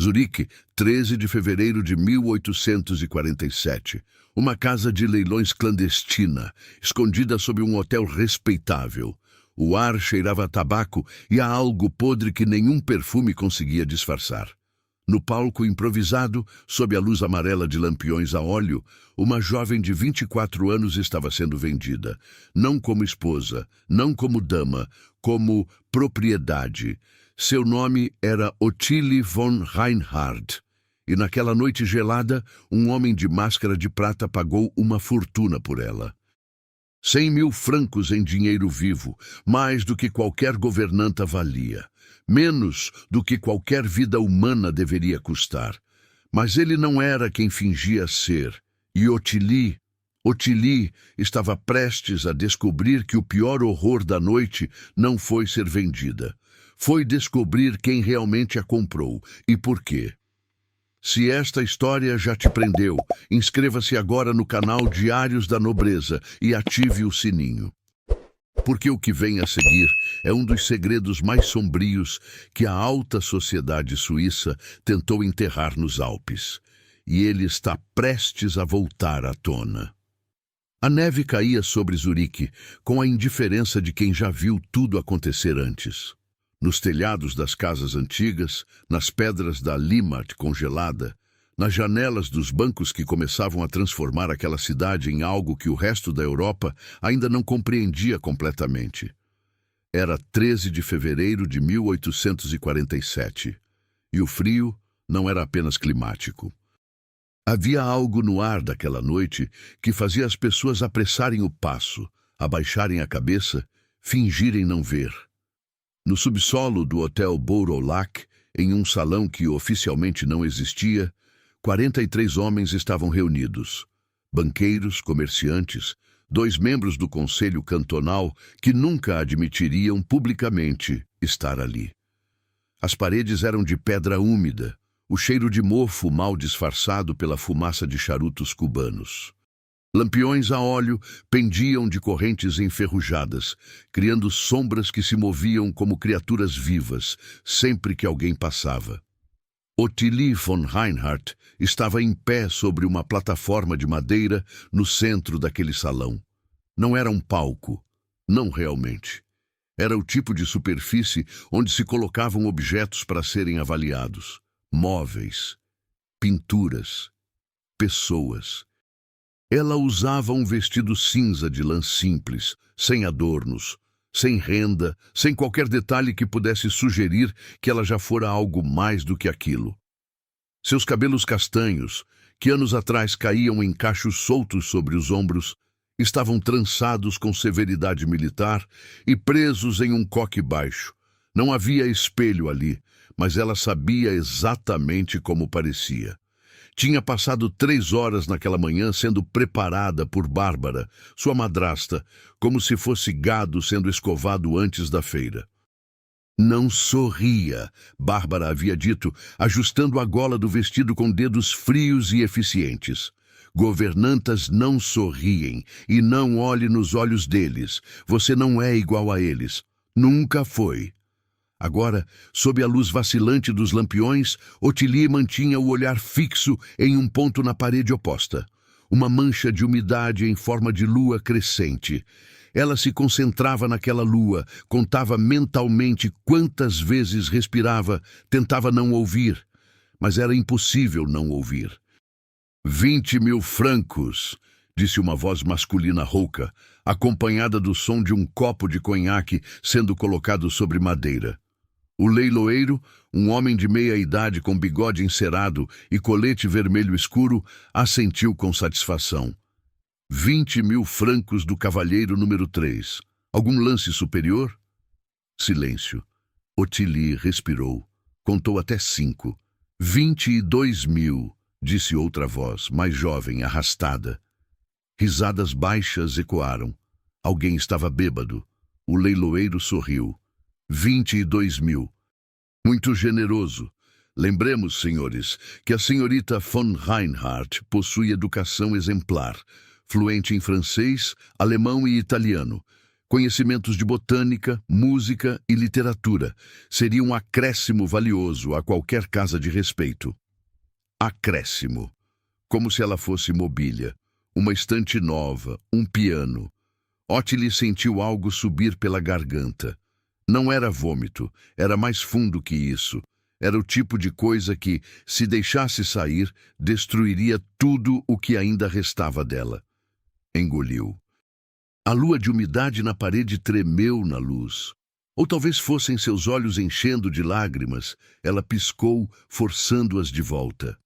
Zurique, 13 de fevereiro de 1847. Uma casa de leilões clandestina, escondida sob um hotel respeitável. O ar cheirava a tabaco e a algo podre que nenhum perfume conseguia disfarçar. No palco improvisado, sob a luz amarela de lampiões a óleo, uma jovem de 24 anos estava sendo vendida. Não como esposa, não como dama, como propriedade. Seu nome era Ottilie von Reinhard. E naquela noite gelada, um homem de máscara de prata pagou uma fortuna por ela. 100.000 francos em dinheiro vivo, mais do que qualquer governanta valia. Menos do que qualquer vida humana deveria custar. Mas ele não era quem fingia ser. E Ottilie estava prestes a descobrir que o pior horror da noite não foi ser vendida. Foi descobrir quem realmente a comprou e por quê. Se esta história já te prendeu, inscreva-se agora no canal Diários da Nobreza e ative o sininho. Porque o que vem a seguir é um dos segredos mais sombrios que a alta sociedade suíça tentou enterrar nos Alpes. E ele está prestes a voltar à tona. A neve caía sobre Zurique com a indiferença de quem já viu tudo acontecer antes. Nos telhados das casas antigas, nas pedras da Limmat congelada, nas janelas dos bancos que começavam a transformar aquela cidade em algo que o resto da Europa ainda não compreendia completamente. Era 13 de fevereiro de 1847, e o frio não era apenas climático. Havia algo no ar daquela noite que fazia as pessoas apressarem o passo, abaixarem a cabeça, fingirem não ver. No subsolo do Hotel Bourolac, em um salão que oficialmente não existia, 43 homens estavam reunidos. Banqueiros, comerciantes, 2 membros do Conselho Cantonal que nunca admitiriam publicamente estar ali. As paredes eram de pedra úmida, o cheiro de mofo mal disfarçado pela fumaça de charutos cubanos. Lampiões a óleo pendiam de correntes enferrujadas, criando sombras que se moviam como criaturas vivas, sempre que alguém passava. Ottilie von Reinhard estava em pé sobre uma plataforma de madeira no centro daquele salão. Não era um palco, não realmente. Era o tipo de superfície onde se colocavam objetos para serem avaliados. Móveis, pinturas, pessoas. Ela usava um vestido cinza de lã simples, sem adornos, sem renda, sem qualquer detalhe que pudesse sugerir que ela já fora algo mais do que aquilo. Seus cabelos castanhos, que anos atrás caíam em cachos soltos sobre os ombros, estavam trançados com severidade militar e presos em um coque baixo. Não havia espelho ali, mas ela sabia exatamente como parecia. Tinha passado 3 horas naquela manhã sendo preparada por Bárbara, sua madrasta, como se fosse gado sendo escovado antes da feira. Não sorria, Bárbara havia dito, ajustando a gola do vestido com dedos frios e eficientes. Governantas não sorriem e não olhe nos olhos deles. Você não é igual a eles. Nunca foi. Agora, sob a luz vacilante dos lampiões, Ottilie mantinha o olhar fixo em um ponto na parede oposta. Uma mancha de umidade em forma de lua crescente. Ela se concentrava naquela lua, contava mentalmente quantas vezes respirava, tentava não ouvir. Mas era impossível não ouvir. 20.000 francos, disse uma voz masculina rouca, acompanhada do som de um copo de conhaque sendo colocado sobre madeira. O leiloeiro, um homem de meia-idade com bigode encerado e colete vermelho escuro, assentiu com satisfação. 20.000 francos do cavalheiro número 3. Algum lance superior? Silêncio. Ottilie respirou. Contou até 5. 22.000, disse outra voz, mais jovem, arrastada. Risadas baixas ecoaram. Alguém estava bêbado. O leiloeiro sorriu. 22.000. Muito generoso. Lembremos, senhores, que a senhorita von Reinhard possui educação exemplar, fluente em francês, alemão e italiano. Conhecimentos de botânica, música e literatura seriam um acréscimo valioso a qualquer casa de respeito. Acréscimo. Como se ela fosse mobília. Uma estante nova, um piano. Ottilie sentiu algo subir pela garganta. Não era vômito, era mais fundo que isso. Era o tipo de coisa que, se deixasse sair, destruiria tudo o que ainda restava dela. Engoliu. A lua de umidade na parede tremeu na luz. Ou talvez fossem seus olhos enchendo de lágrimas. Ela piscou, forçando-as de volta.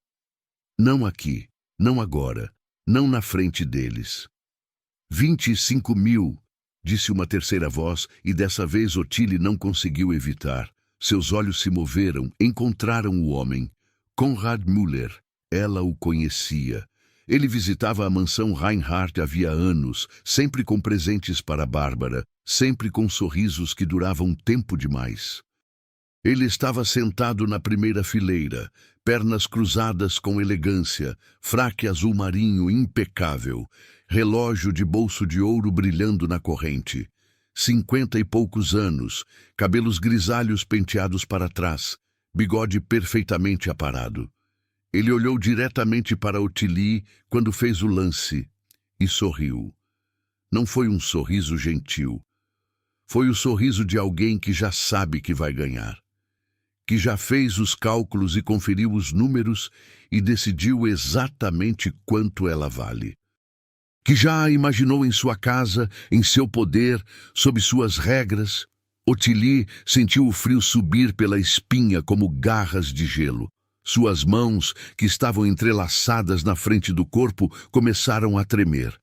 Não aqui, não agora, não na frente deles. 25.000, disse uma terceira voz, e dessa vez Ottilie não conseguiu evitar. Seus olhos se moveram, encontraram o homem. Konrad Müller. Ela o conhecia. Ele visitava a mansão Reinhardt havia anos, sempre com presentes para Bárbara, sempre com sorrisos que duravam tempo demais. Ele estava sentado na primeira fileira, pernas cruzadas com elegância, fraque azul marinho impecável, relógio de bolso de ouro brilhando na corrente. 50 e poucos anos, cabelos grisalhos penteados para trás, bigode perfeitamente aparado. Ele olhou diretamente para Ottilie quando fez o lance e sorriu. Não foi um sorriso gentil. Foi o sorriso de alguém que já sabe que vai ganhar. Que já fez os cálculos e conferiu os números e decidiu exatamente quanto ela vale. Que já a imaginou em sua casa, em seu poder, sob suas regras. Ottilie sentiu o frio subir pela espinha como garras de gelo. Suas mãos, que estavam entrelaçadas na frente do corpo, começaram a tremer.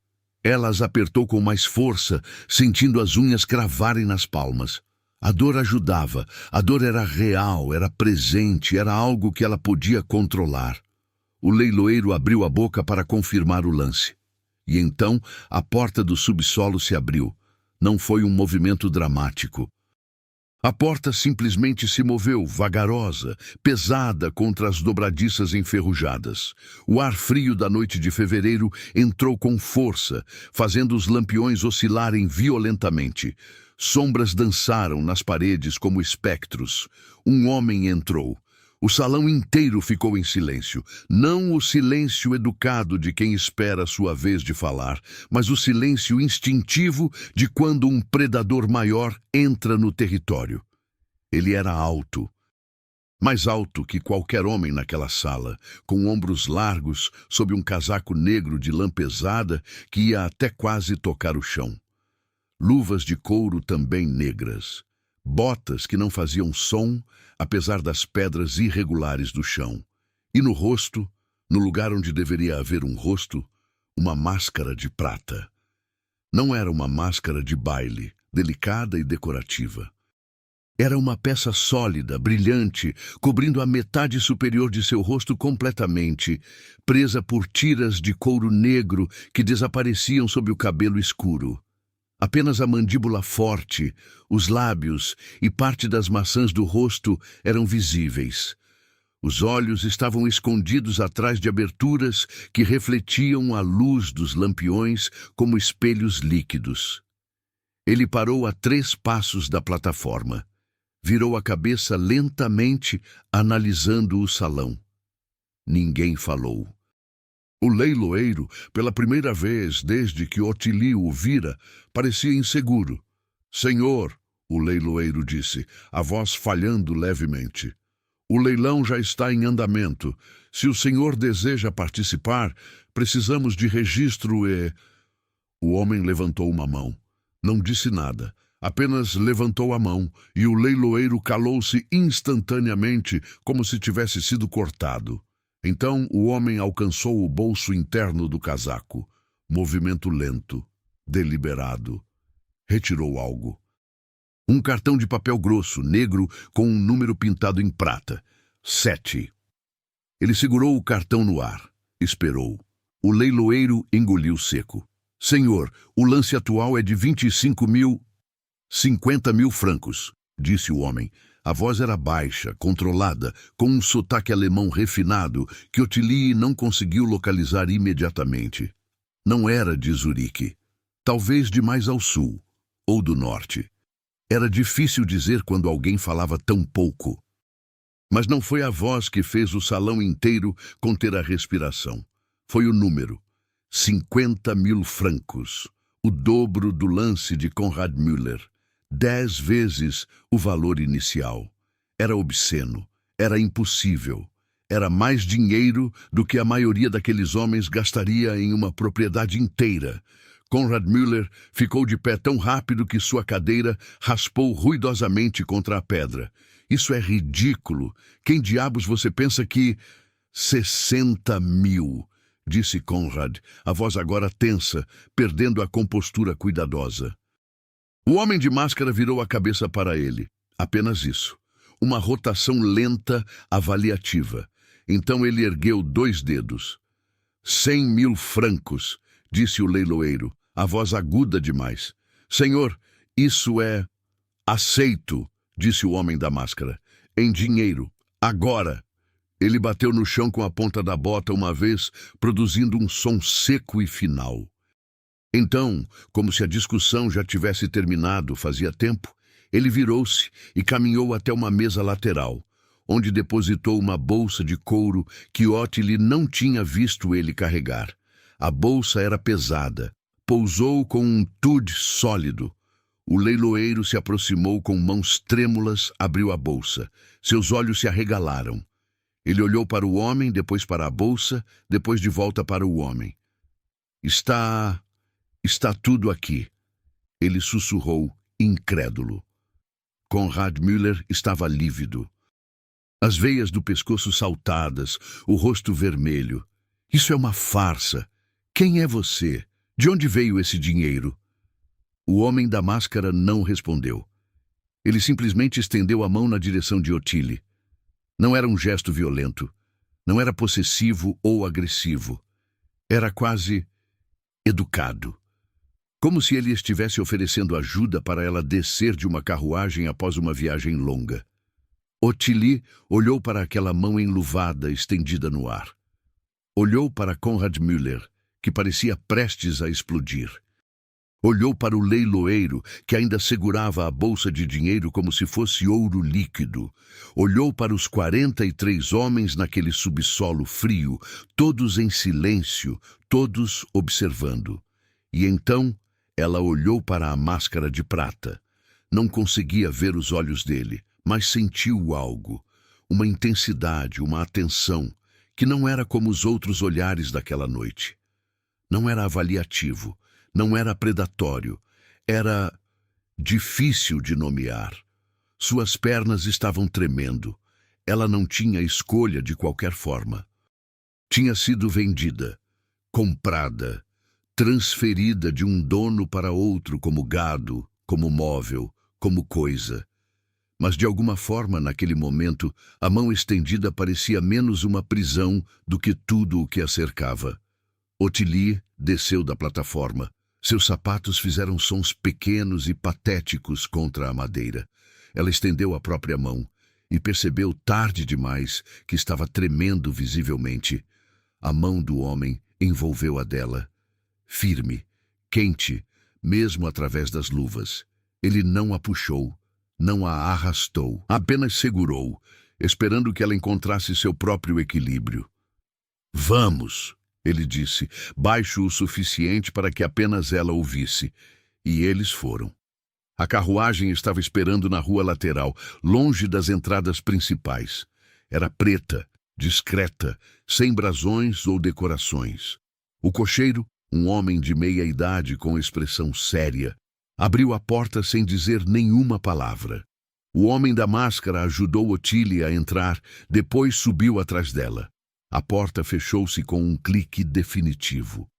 Ela as apertou com mais força, sentindo as unhas cravarem nas palmas. A dor ajudava, a dor era real, era presente, era algo que ela podia controlar. O leiloeiro abriu a boca para confirmar o lance. E então a porta do subsolo se abriu. Não foi um movimento dramático. A porta simplesmente se moveu, vagarosa, pesada contra as dobradiças enferrujadas. O ar frio da noite de fevereiro entrou com força, fazendo os lampiões oscilarem violentamente. Sombras dançaram nas paredes como espectros. Um homem entrou. O salão inteiro ficou em silêncio. Não o silêncio educado de quem espera sua vez de falar, mas o silêncio instintivo de quando um predador maior entra no território. Ele era alto. Mais alto que qualquer homem naquela sala, com ombros largos, sob um casaco negro de lã pesada que ia até quase tocar o chão. Luvas de couro também negras. Botas que não faziam som, apesar das pedras irregulares do chão. E no rosto, no lugar onde deveria haver um rosto, uma máscara de prata. Não era uma máscara de baile, delicada e decorativa. Era uma peça sólida, brilhante, cobrindo a metade superior de seu rosto completamente, presa por tiras de couro negro que desapareciam sob o cabelo escuro. Apenas a mandíbula forte, os lábios e parte das maçãs do rosto eram visíveis. Os olhos estavam escondidos atrás de aberturas que refletiam a luz dos lampiões como espelhos líquidos. Ele parou a 3 passos da plataforma. Virou a cabeça lentamente, analisando o salão. Ninguém falou. O leiloeiro, pela primeira vez desde que Ottilie o vira, parecia inseguro. "Senhor", o leiloeiro disse, a voz falhando levemente. "O leilão já está em andamento. Se o senhor deseja participar, precisamos de registro e..." O homem levantou uma mão. Não disse nada. Apenas levantou a mão, e o leiloeiro calou-se instantaneamente, como se tivesse sido cortado. Então o homem alcançou o bolso interno do casaco. Movimento lento, deliberado. Retirou algo. Um cartão de papel grosso, negro, com um número pintado em prata. 7. Ele segurou o cartão no ar. Esperou. O leiloeiro engoliu seco. "Senhor, o lance atual é de 25.000... 50.000 francos", disse o homem. A voz era baixa, controlada, com um sotaque alemão refinado que Ottilie não conseguiu localizar imediatamente. Não era de Zurique. Talvez de mais ao sul. ou do norte. Era difícil dizer quando alguém falava tão pouco. Mas não foi a voz que fez o salão inteiro conter a respiração. Foi o número. 50.000 francos. O dobro do lance de Konrad Müller. 10 vezes o valor inicial. Era obsceno. Era impossível. Era mais dinheiro do que a maioria daqueles homens gastaria em uma propriedade inteira. Konrad Müller ficou de pé tão rápido que sua cadeira raspou ruidosamente contra a pedra. Isso é ridículo. Quem diabos você pensa que... 60.000, disse Konrad, a voz agora tensa, perdendo a compostura cuidadosa. O homem de máscara virou a cabeça para ele. Apenas isso. Uma rotação lenta, avaliativa. Então ele ergueu 2 dedos. 100.000 francos, disse o leiloeiro, a voz aguda demais. Senhor, isso é... Aceito, disse o homem da máscara. Em dinheiro. Agora. Ele bateu no chão com a ponta da bota uma vez, produzindo um som seco e final. Então, como se a discussão já tivesse terminado fazia tempo, ele virou-se e caminhou até uma mesa lateral, onde depositou uma bolsa de couro que Ottilie não tinha visto ele carregar. A bolsa era pesada. Pousou com um tude sólido. O leiloeiro se aproximou com mãos trêmulas, abriu a bolsa. Seus olhos se arregalaram. Ele olhou para o homem, depois para a bolsa, depois de volta para o homem. Está tudo aqui. Ele sussurrou, incrédulo. Konrad Müller estava lívido. As veias do pescoço saltadas, o rosto vermelho. Isso é uma farsa. Quem é você? De onde veio esse dinheiro? O homem da máscara não respondeu. Ele simplesmente estendeu a mão na direção de Ottilie. Não era um gesto violento. Não era possessivo ou agressivo. Era quase educado. Como se ele estivesse oferecendo ajuda para ela descer de uma carruagem após uma viagem longa. Ottilie olhou para aquela mão enluvada estendida no ar. Olhou para Konrad Müller, que parecia prestes a explodir. Olhou para o leiloeiro, que ainda segurava a bolsa de dinheiro como se fosse ouro líquido. Olhou para os 43 homens naquele subsolo frio, todos em silêncio, todos observando. E então ela olhou para a máscara de prata. Não conseguia ver os olhos dele, mas sentiu algo. Uma intensidade, uma atenção, que não era como os outros olhares daquela noite. Não era avaliativo. Não era predatório, era difícil de nomear. Suas pernas estavam tremendo. Ela não tinha escolha de qualquer forma. Tinha sido vendida, comprada, transferida de um dono para outro como gado, como móvel, como coisa. Mas de alguma forma, naquele momento, a mão estendida parecia menos uma prisão do que tudo o que a cercava. Ottilie desceu da plataforma. Seus sapatos fizeram sons pequenos e patéticos contra a madeira. Ela estendeu a própria mão e percebeu tarde demais que estava tremendo visivelmente. A mão do homem envolveu a dela. Firme, quente, mesmo através das luvas. Ele não a puxou, não a arrastou, apenas segurou, esperando que ela encontrasse seu próprio equilíbrio. Vamos! Ele disse, baixo o suficiente para que apenas ela ouvisse. E eles foram. A carruagem estava esperando na rua lateral, longe das entradas principais. Era preta, discreta, sem brasões ou decorações. O cocheiro, um homem de meia-idade com expressão séria, abriu a porta sem dizer nenhuma palavra. O homem da máscara ajudou Ottilie a entrar, depois subiu atrás dela. A porta fechou-se com um clique definitivo.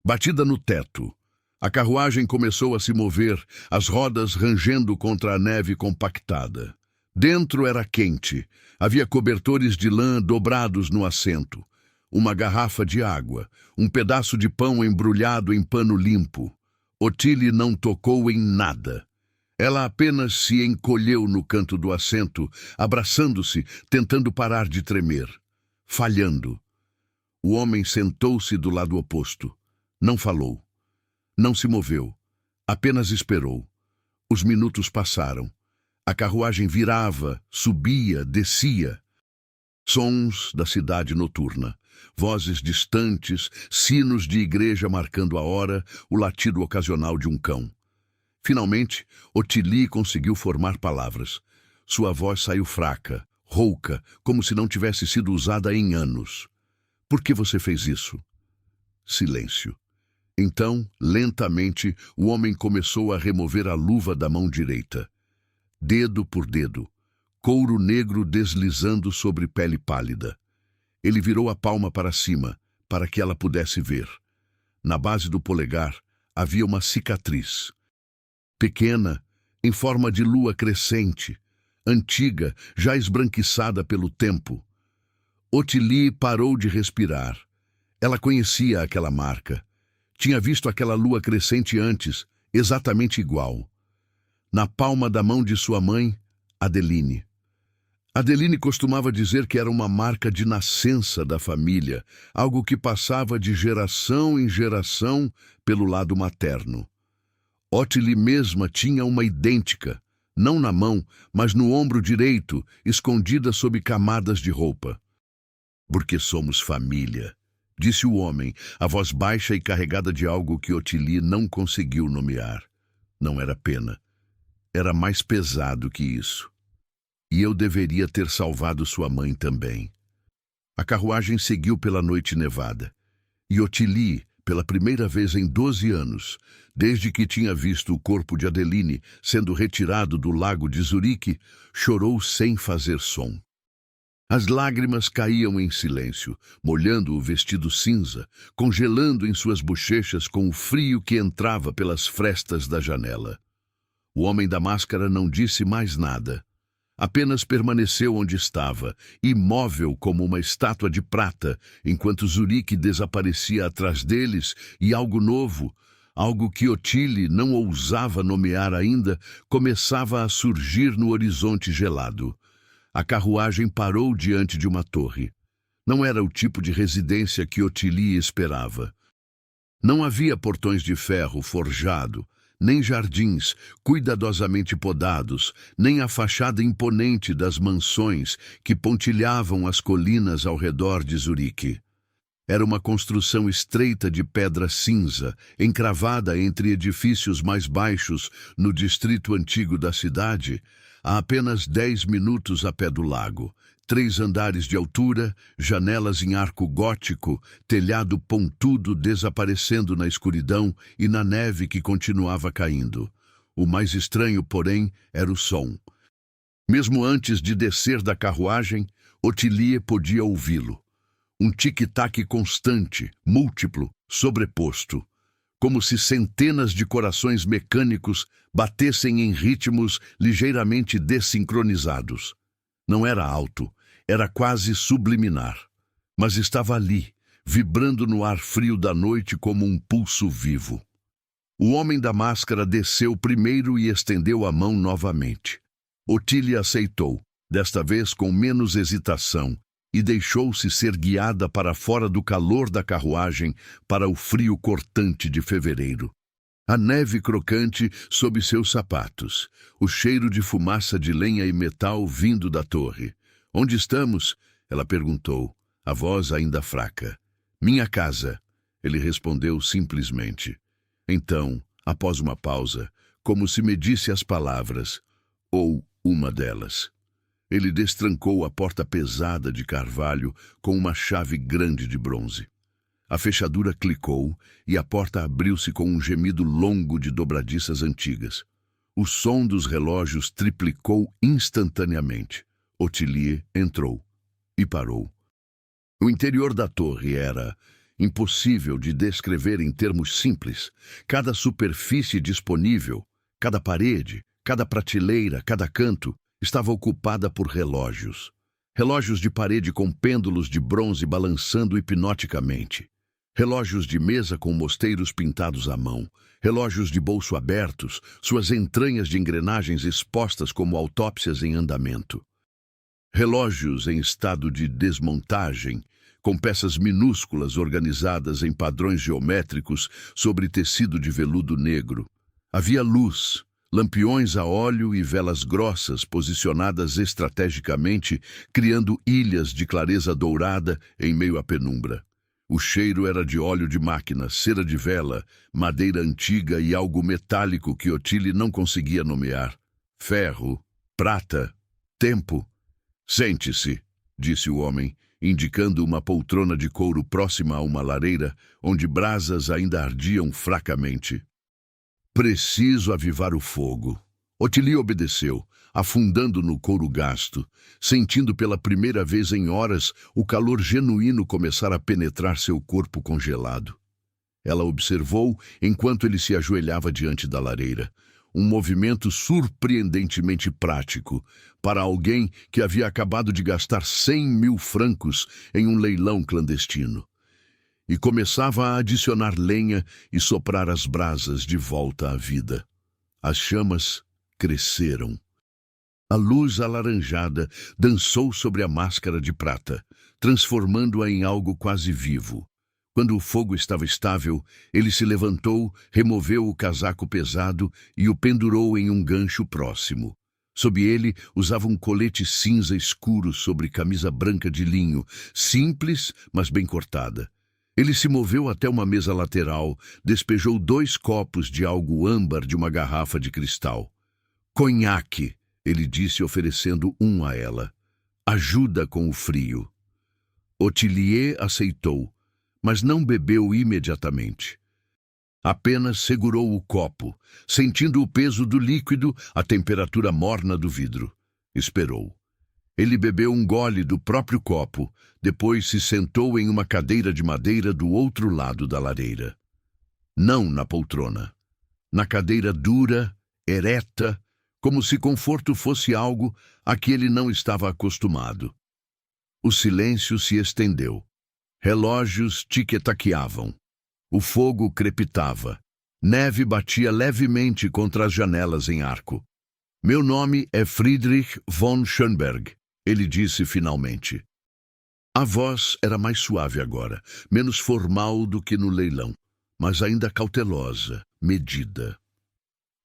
Batida no teto, a carruagem começou a se mover, as rodas rangendo contra a neve compactada. Dentro era quente, havia cobertores de lã dobrados no assento, uma garrafa de água, um pedaço de pão embrulhado em pano limpo. Ottilie não tocou em nada. Ela apenas se encolheu no canto do assento, abraçando-se, tentando parar de tremer. Falhando. O homem sentou-se do lado oposto. Não falou. Não se moveu. Apenas esperou. Os minutos passaram. A carruagem virava, subia, descia. Sons da cidade noturna, vozes distantes, sinos de igreja marcando a hora, o latido ocasional de um cão. Finalmente, Ottilie conseguiu formar palavras. Sua voz saiu fraca, rouca, como se não tivesse sido usada em anos. Por que você fez isso? Silêncio. Então, lentamente, o homem começou a remover a luva da mão direita. Dedo por dedo, couro negro deslizando sobre pele pálida. Ele virou a palma para cima, para que ela pudesse ver. Na base do polegar havia uma cicatriz. Pequena, em forma de lua crescente, antiga, já esbranquiçada pelo tempo. Ottilie parou de respirar. Ela conhecia aquela marca. Tinha visto aquela lua crescente antes, exatamente igual. Na palma da mão de sua mãe, Adeline. Adeline costumava dizer que era uma marca de nascença da família, algo que passava de geração em geração pelo lado materno. Ottilie mesma tinha uma idêntica, não na mão, mas no ombro direito, escondida sob camadas de roupa. Porque somos família, disse o homem, a voz baixa e carregada de algo que Ottilie não conseguiu nomear. Não era pena. Era mais pesado que isso. E eu deveria ter salvado sua mãe também. A carruagem seguiu pela noite nevada. E Ottilie, pela primeira vez em 12 anos, desde que tinha visto o corpo de Adeline sendo retirado do lago de Zurique, chorou sem fazer som. As lágrimas caíam em silêncio, molhando o vestido cinza, congelando em suas bochechas com o frio que entrava pelas frestas da janela. O homem da máscara não disse mais nada. Apenas permaneceu onde estava, imóvel como uma estátua de prata, enquanto Zurique desaparecia atrás deles e algo novo, algo que Ottilie não ousava nomear ainda, começava a surgir no horizonte gelado. A carruagem parou diante de uma torre. Não era o tipo de residência que Ottilie esperava. Não havia portões de ferro forjado, nem jardins cuidadosamente podados, nem a fachada imponente das mansões que pontilhavam as colinas ao redor de Zurique. Era uma construção estreita de pedra cinza, encravada entre edifícios mais baixos no distrito antigo da cidade, a apenas 10 minutos a pé do lago. 3 andares de altura, janelas em arco gótico, telhado pontudo desaparecendo na escuridão e na neve que continuava caindo. O mais estranho, porém, era o som. Mesmo antes de descer da carruagem, Ottilie podia ouvi-lo. Um tic-tac constante, múltiplo, sobreposto. Como se centenas de corações mecânicos batessem em ritmos ligeiramente desincronizados. Não era alto, era quase subliminar, mas estava ali, vibrando no ar frio da noite como um pulso vivo. O homem da máscara desceu primeiro e estendeu a mão novamente. Ottilie aceitou, desta vez com menos hesitação, e deixou-se ser guiada para fora do calor da carruagem para o frio cortante de fevereiro. A neve crocante sob seus sapatos, o cheiro de fumaça de lenha e metal vindo da torre. "Onde estamos?" ela perguntou, a voz ainda fraca. "Minha casa", ele respondeu simplesmente. Então, após uma pausa, como se medisse as palavras, ou uma delas, ele destrancou a porta pesada de carvalho com uma chave grande de bronze. A fechadura clicou e a porta abriu-se com um gemido longo de dobradiças antigas. O som dos relógios triplicou instantaneamente. Ottilie entrou e parou. O interior da torre era impossível de descrever em termos simples. Cada superfície disponível, cada parede, cada prateleira, cada canto, estava ocupada por relógios. Relógios de parede com pêndulos de bronze balançando hipnoticamente. Relógios de mesa com mosteiros pintados à mão. Relógios de bolso abertos, suas entranhas de engrenagens expostas como autópsias em andamento. Relógios em estado de desmontagem, com peças minúsculas organizadas em padrões geométricos sobre tecido de veludo negro. Havia luz, lampiões a óleo e velas grossas posicionadas estrategicamente, criando ilhas de clareza dourada em meio à penumbra. O cheiro era de óleo de máquina, cera de vela, madeira antiga e algo metálico que Ottilie não conseguia nomear. Ferro, prata, tempo. Sente-se, disse o homem, indicando uma poltrona de couro próxima a uma lareira, onde brasas ainda ardiam fracamente. Preciso avivar o fogo. Ottilie obedeceu, afundando no couro gasto, sentindo pela primeira vez em horas o calor genuíno começar a penetrar seu corpo congelado. Ela observou enquanto ele se ajoelhava diante da lareira, um movimento surpreendentemente prático para alguém que havia acabado de gastar 100.000 francos em um leilão clandestino. E começava a adicionar lenha e soprar as brasas de volta à vida. As chamas cresceram. A luz alaranjada dançou sobre a máscara de prata, transformando-a em algo quase vivo. Quando o fogo estava estável, ele se levantou, removeu o casaco pesado e o pendurou em um gancho próximo. Sob ele, usava um colete cinza escuro sobre camisa branca de linho, simples, mas bem cortada. Ele se moveu até uma mesa lateral, despejou 2 copos de algo âmbar de uma garrafa de cristal. Conhaque, ele disse, oferecendo um a ela. Ajuda com o frio. Ottilie aceitou, mas não bebeu imediatamente. Apenas segurou o copo, sentindo o peso do líquido, a temperatura morna do vidro. Esperou. Ele bebeu um gole do próprio copo, depois se sentou em uma cadeira de madeira do outro lado da lareira. Não na poltrona. Na cadeira dura, ereta, como se conforto fosse algo a que ele não estava acostumado. O silêncio se estendeu. Relógios tic-taqueavam. O fogo crepitava. Neve batia levemente contra as janelas em arco. Meu nome é Friedrich von Schönberg, ele disse finalmente. A voz era mais suave agora, menos formal do que no leilão, mas ainda cautelosa, medida.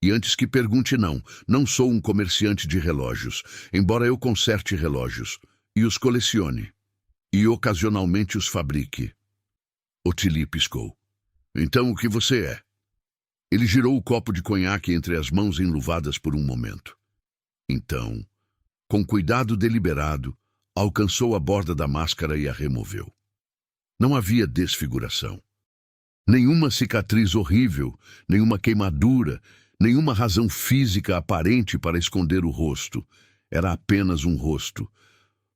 E antes que pergunte, não sou um comerciante de relógios, embora eu conserte relógios, e os colecione, e ocasionalmente os fabrique. Ottilie piscou. Então o que você é? Ele girou o copo de conhaque entre as mãos enluvadas por um momento. Então, com cuidado deliberado, alcançou a borda da máscara e a removeu. Não havia desfiguração. Nenhuma cicatriz horrível, nenhuma queimadura, nenhuma razão física aparente para esconder o rosto. Era apenas um rosto.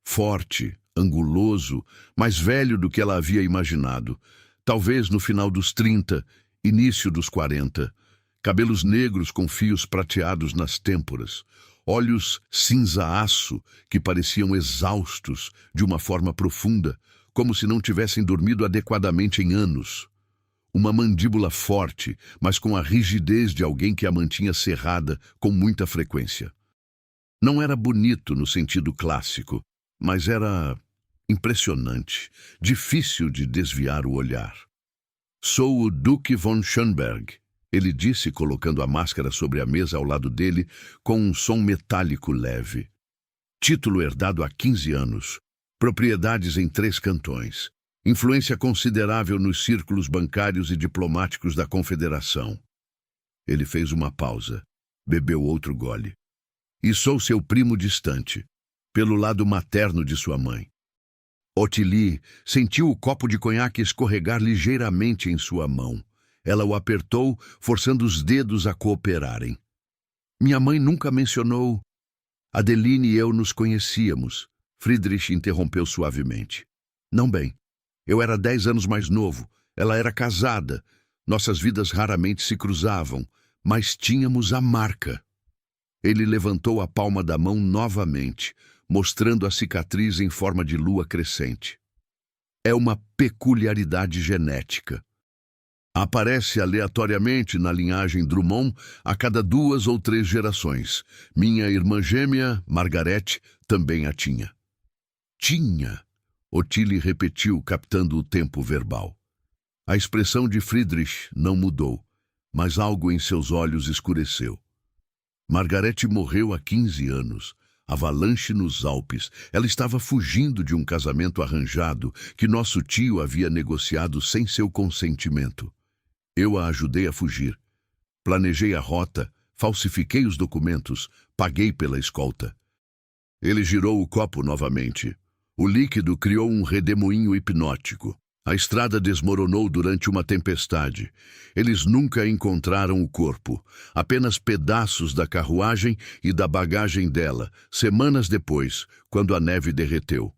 Forte, anguloso, mais velho do que ela havia imaginado. Talvez no final dos 30, início dos 40. Cabelos negros com fios prateados nas têmporas. Olhos cinza-aço que pareciam exaustos de uma forma profunda, como se não tivessem dormido adequadamente em anos. Uma mandíbula forte, mas com a rigidez de alguém que a mantinha cerrada com muita frequência. Não era bonito no sentido clássico, mas era impressionante, difícil de desviar o olhar. Sou o Duque von Schönberg, ele disse, colocando a máscara sobre a mesa ao lado dele, com um som metálico leve. Título herdado há 15 anos, propriedades em 3 cantões, influência considerável nos círculos bancários e diplomáticos da Confederação. Ele fez uma pausa, bebeu outro gole. E sou seu primo distante, pelo lado materno de sua mãe. Ottilie sentiu o copo de conhaque escorregar ligeiramente em sua mão. Ela o apertou, forçando os dedos a cooperarem. Minha mãe nunca mencionou... Adeline e eu nos conhecíamos. Friedrich interrompeu suavemente. Não bem. Eu era 10 anos mais novo. Ela era casada. Nossas vidas raramente se cruzavam, mas tínhamos a marca. Ele levantou a palma da mão novamente, mostrando a cicatriz em forma de lua crescente. É uma peculiaridade genética. Aparece aleatoriamente na linhagem Drummond a cada 2 ou 3 gerações. Minha irmã gêmea, Margarete, também a tinha. Tinha, Ottilie repetiu, captando o tempo verbal. A expressão de Friedrich não mudou, mas algo em seus olhos escureceu. Margarete morreu há 15 anos. Avalanche nos Alpes. Ela estava fugindo de um casamento arranjado que nosso tio havia negociado sem seu consentimento. Eu a ajudei a fugir. Planejei a rota, falsifiquei os documentos, paguei pela escolta. Ele girou o copo novamente. O líquido criou um redemoinho hipnótico. A estrada desmoronou durante uma tempestade. Eles nunca encontraram o corpo, apenas pedaços da carruagem e da bagagem dela, semanas depois, quando a neve derreteu.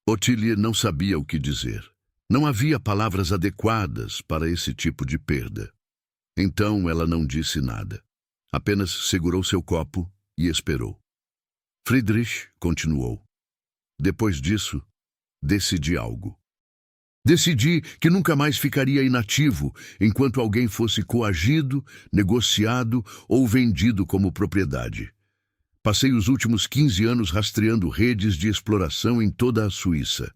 Ottilie não sabia o que dizer. Não havia palavras adequadas para esse tipo de perda. Então ela não disse nada. Apenas segurou seu copo e esperou. Friedrich continuou. Depois disso, decidi algo. Decidi que nunca mais ficaria inativo enquanto alguém fosse coagido, negociado ou vendido como propriedade. Passei os últimos 15 anos rastreando redes de exploração em toda a Suíça.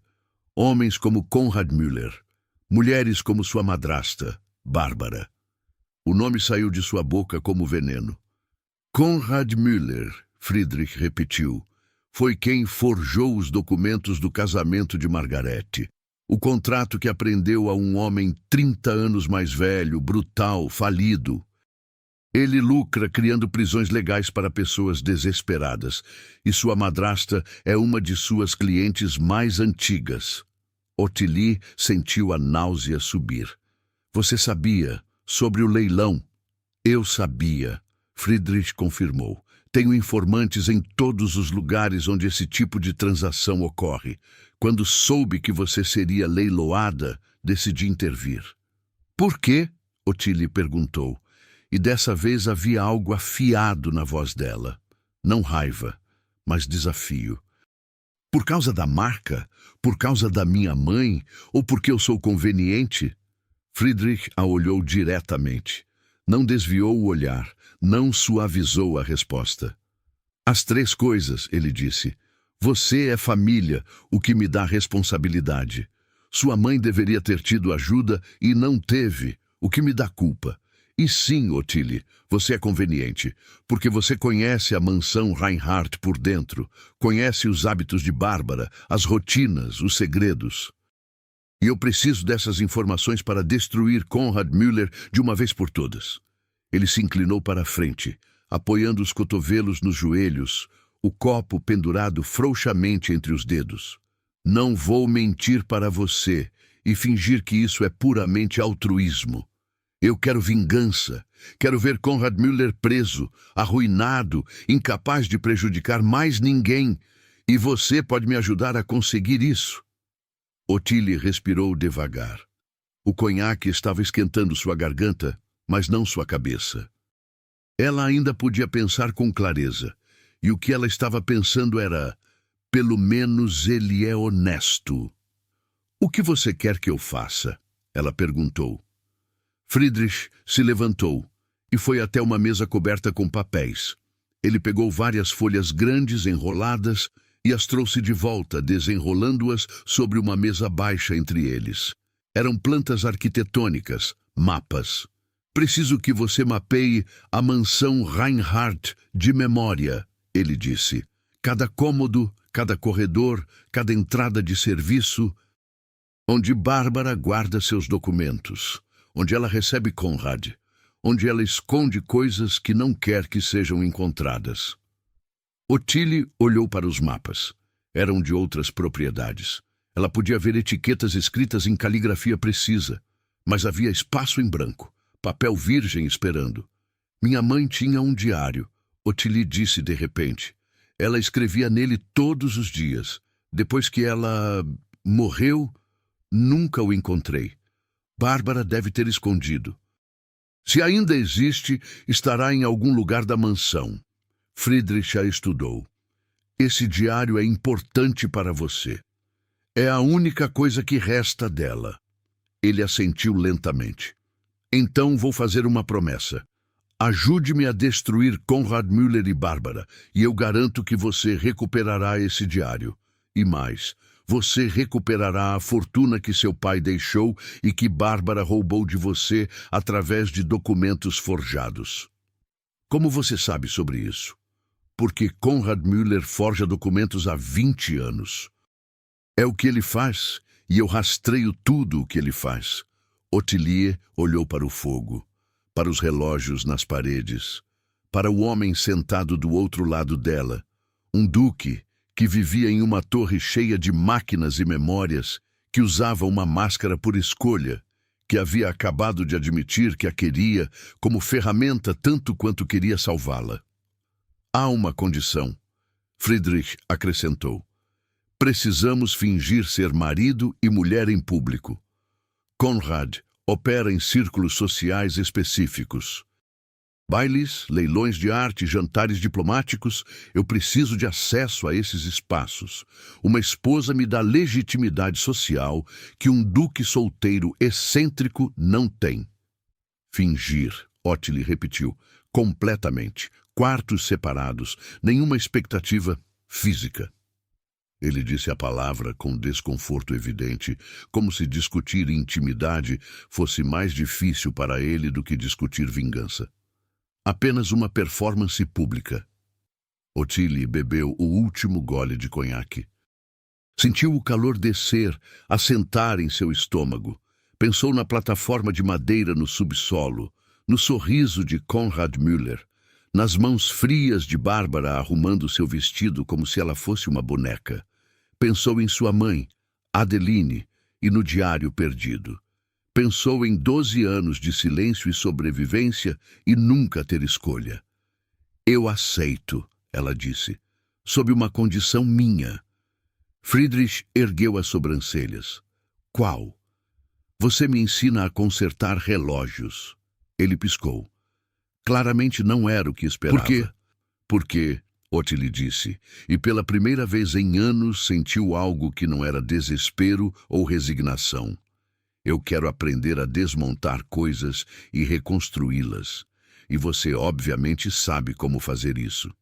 Homens como Konrad Müller, mulheres como sua madrasta, Bárbara. O nome saiu de sua boca como veneno. Konrad Müller, Friedrich repetiu, foi quem forjou os documentos do casamento de Margarete. O contrato que aprendeu a um homem 30 anos mais velho, brutal, falido. Ele lucra criando prisões legais para pessoas desesperadas, e sua madrasta é uma de suas clientes mais antigas. Ottilie sentiu a náusea subir. Você sabia sobre o leilão? Eu sabia, Friedrich confirmou. Tenho informantes em todos os lugares onde esse tipo de transação ocorre. Quando soube que você seria leiloada, decidi intervir. Por quê? Ottilie perguntou. E dessa vez havia algo afiado na voz dela. Não raiva, mas desafio. Por causa da marca? Por causa da minha mãe? Ou porque eu sou conveniente? Friedrich a olhou diretamente. Não desviou o olhar, não suavizou a resposta. As 3 coisas, ele disse. Você é família, o que me dá responsabilidade. Sua mãe deveria ter tido ajuda e não teve, o que me dá culpa. E sim, Ottilie, você é conveniente, porque você conhece a mansão Reinhardt por dentro, conhece os hábitos de Bárbara, as rotinas, os segredos. E eu preciso dessas informações para destruir Konrad Müller de uma vez por todas. Ele se inclinou para a frente, apoiando os cotovelos nos joelhos, o copo pendurado frouxamente entre os dedos. Não vou mentir para você e fingir que isso é puramente altruísmo. Eu quero vingança. Quero ver Konrad Müller preso, arruinado, incapaz de prejudicar mais ninguém. E você pode me ajudar a conseguir isso. Ottilie respirou devagar. O conhaque estava esquentando sua garganta, mas não sua cabeça. Ela ainda podia pensar com clareza, e o que ela estava pensando era, pelo menos ele é honesto. O que você quer que eu faça? Ela perguntou. Friedrich se levantou e foi até uma mesa coberta com papéis. Ele pegou várias folhas grandes enroladas e as trouxe de volta, desenrolando-as sobre uma mesa baixa entre eles. Eram plantas arquitetônicas, mapas. Preciso que você mapeie a mansão Reinhardt de memória, ele disse. Cada cômodo, cada corredor, cada entrada de serviço, onde Bárbara guarda seus documentos, onde ela recebe Konrad, onde ela esconde coisas que não quer que sejam encontradas. Ottilie olhou para os mapas. Eram de outras propriedades. Ela podia ver etiquetas escritas em caligrafia precisa, mas havia espaço em branco, papel virgem esperando. Minha mãe tinha um diário, Ottilie disse de repente. Ela escrevia nele todos os dias. Depois que ela morreu, nunca o encontrei. Bárbara deve ter escondido. Se ainda existe, estará em algum lugar da mansão. Friedrich a estudou. Esse diário é importante para você. É a única coisa que resta dela. Ele assentiu lentamente. Então vou fazer uma promessa. Ajude-me a destruir Konrad Müller e Bárbara, e eu garanto que você recuperará esse diário. E mais, você recuperará a fortuna que seu pai deixou e que Bárbara roubou de você através de documentos forjados. Como você sabe sobre isso? Porque Konrad Müller forja documentos há 20 anos. É o que ele faz, e eu rastreio tudo o que ele faz. Ottilie olhou para o fogo, para os relógios nas paredes, para o homem sentado do outro lado dela, um duque que vivia em uma torre cheia de máquinas e memórias, que usava uma máscara por escolha, que havia acabado de admitir que a queria como ferramenta tanto quanto queria salvá-la. Há uma condição, Friedrich acrescentou. Precisamos fingir ser marido e mulher em público. Konrad opera em círculos sociais específicos. Bailes, leilões de arte, jantares diplomáticos, eu preciso de acesso a esses espaços. Uma esposa me dá legitimidade social que um duque solteiro excêntrico não tem. Fingir, Ottilie repetiu, completamente. Quartos separados, nenhuma expectativa física. Ele disse a palavra com desconforto evidente, como se discutir intimidade fosse mais difícil para ele do que discutir vingança. Apenas uma performance pública. Ottilie bebeu o último gole de conhaque. Sentiu o calor descer, assentar em seu estômago. Pensou na plataforma de madeira no subsolo, no sorriso de Konrad Müller, nas mãos frias de Bárbara arrumando seu vestido como se ela fosse uma boneca. Pensou em sua mãe, Adeline, e no diário perdido. Pensou em 12 anos de silêncio e sobrevivência e nunca ter escolha. Eu aceito, ela disse, sob uma condição minha. Friedrich ergueu as sobrancelhas. Qual? Você me ensina a consertar relógios. Ele piscou. Claramente não era o que esperava. Por quê? Porque, Ottilie disse, e pela primeira vez em anos sentiu algo que não era desespero ou resignação. Eu quero aprender a desmontar coisas e reconstruí-las. E você obviamente sabe como fazer isso.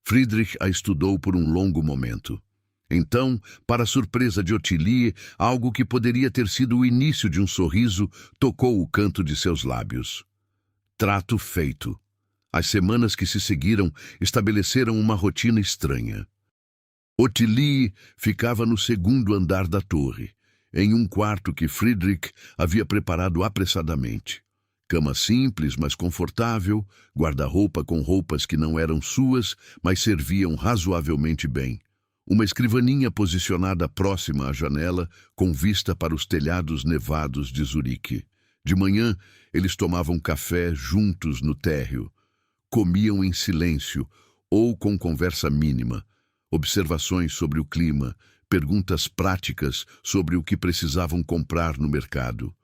Friedrich a estudou por um longo momento. Então, para surpresa de Ottilie, algo que poderia ter sido o início de um sorriso tocou o canto de seus lábios. Trato feito. As semanas que se seguiram estabeleceram uma rotina estranha. Ottilie ficava no segundo andar da torre, em um quarto que Friedrich havia preparado apressadamente. Cama simples, mas confortável, guarda-roupa com roupas que não eram suas, mas serviam razoavelmente bem. Uma escrivaninha posicionada próxima à janela, com vista para os telhados nevados de Zurique. De manhã, eles tomavam café juntos no térreo. Comiam em silêncio, ou com conversa mínima, observações sobre o clima, perguntas práticas sobre o que precisavam comprar no mercado.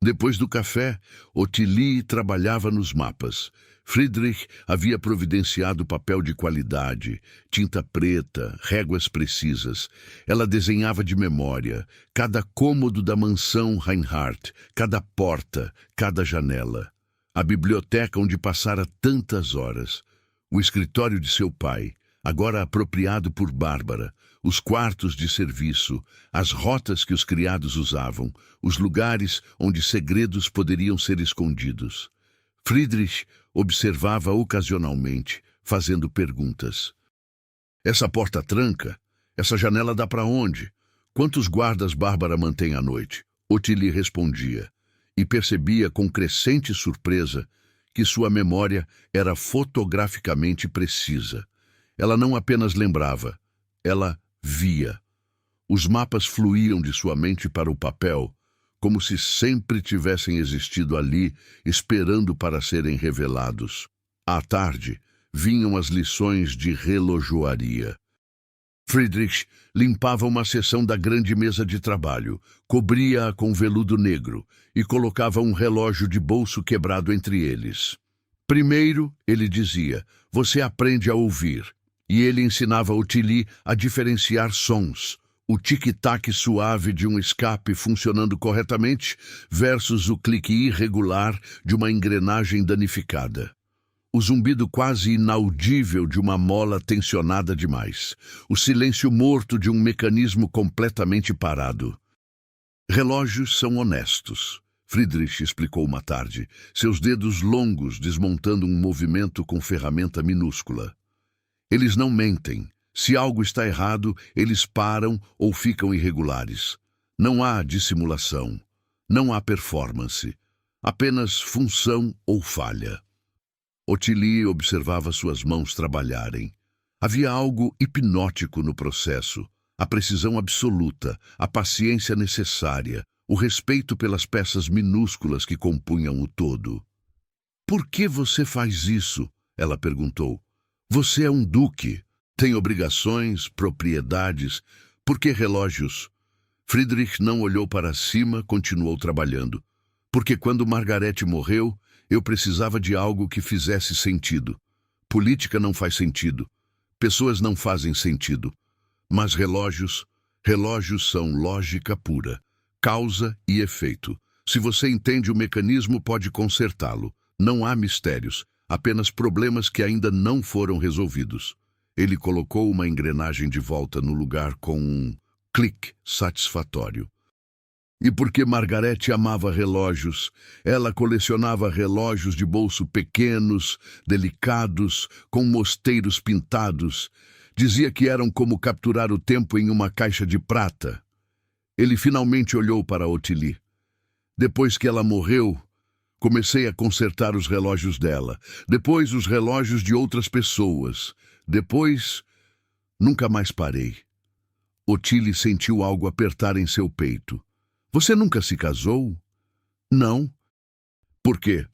Depois do café, Ottilie trabalhava nos mapas. Friedrich havia providenciado papel de qualidade, tinta preta, réguas precisas. Ela desenhava de memória cada cômodo da mansão Reinhardt, cada porta, cada janela. A biblioteca onde passara tantas horas. O escritório de seu pai, agora apropriado por Bárbara, os quartos de serviço, as rotas que os criados usavam, os lugares onde segredos poderiam ser escondidos. Friedrich observava ocasionalmente, fazendo perguntas. Essa porta tranca? Essa janela dá para onde? Quantos guardas Bárbara mantém à noite? Ottilie respondia, e percebia com crescente surpresa que sua memória era fotograficamente precisa. Ela não apenas lembrava, ela via. Os mapas fluíam de sua mente para o papel, como se sempre tivessem existido ali, esperando para serem revelados. À tarde, vinham as lições de relojoaria. Friedrich limpava uma seção da grande mesa de trabalho, cobria-a com veludo negro e colocava um relógio de bolso quebrado entre eles. Primeiro, ele dizia, você aprende a ouvir. E ele ensinava Ottilie a diferenciar sons, o tic-tac suave de um escape funcionando corretamente versus o clique irregular de uma engrenagem danificada. O zumbido quase inaudível de uma mola tensionada demais. O silêncio morto de um mecanismo completamente parado. Relógios são honestos, Friedrich explicou uma tarde, seus dedos longos desmontando um movimento com ferramenta minúscula. Eles não mentem. Se algo está errado, eles param ou ficam irregulares. Não há dissimulação. Não há performance. Apenas função ou falha. Ottilie observava suas mãos trabalharem. Havia algo hipnótico no processo. A precisão absoluta, a paciência necessária, o respeito pelas peças minúsculas que compunham o todo. "Por que você faz isso?" ela perguntou. "Você é um duque. Tem obrigações, propriedades. Por que relógios?" Friedrich não olhou para cima, continuou trabalhando. "Porque quando Margarete morreu, eu precisava de algo que fizesse sentido. Política não faz sentido. Pessoas não fazem sentido. Mas relógios são lógica pura. Causa e efeito. Se você entende o mecanismo, pode consertá-lo. Não há mistérios, apenas problemas que ainda não foram resolvidos." Ele colocou uma engrenagem de volta no lugar com um clique satisfatório. E porque Margarete amava relógios, ela colecionava relógios de bolso pequenos, delicados, com mosteiros pintados. Dizia que eram como capturar o tempo em uma caixa de prata. Ele finalmente olhou para Ottilie. "Depois que ela morreu, comecei a consertar os relógios dela. Depois os relógios de outras pessoas. Depois, nunca mais parei." Ottilie sentiu algo apertar em seu peito. "Você nunca se casou?" "Não." "Por quê?"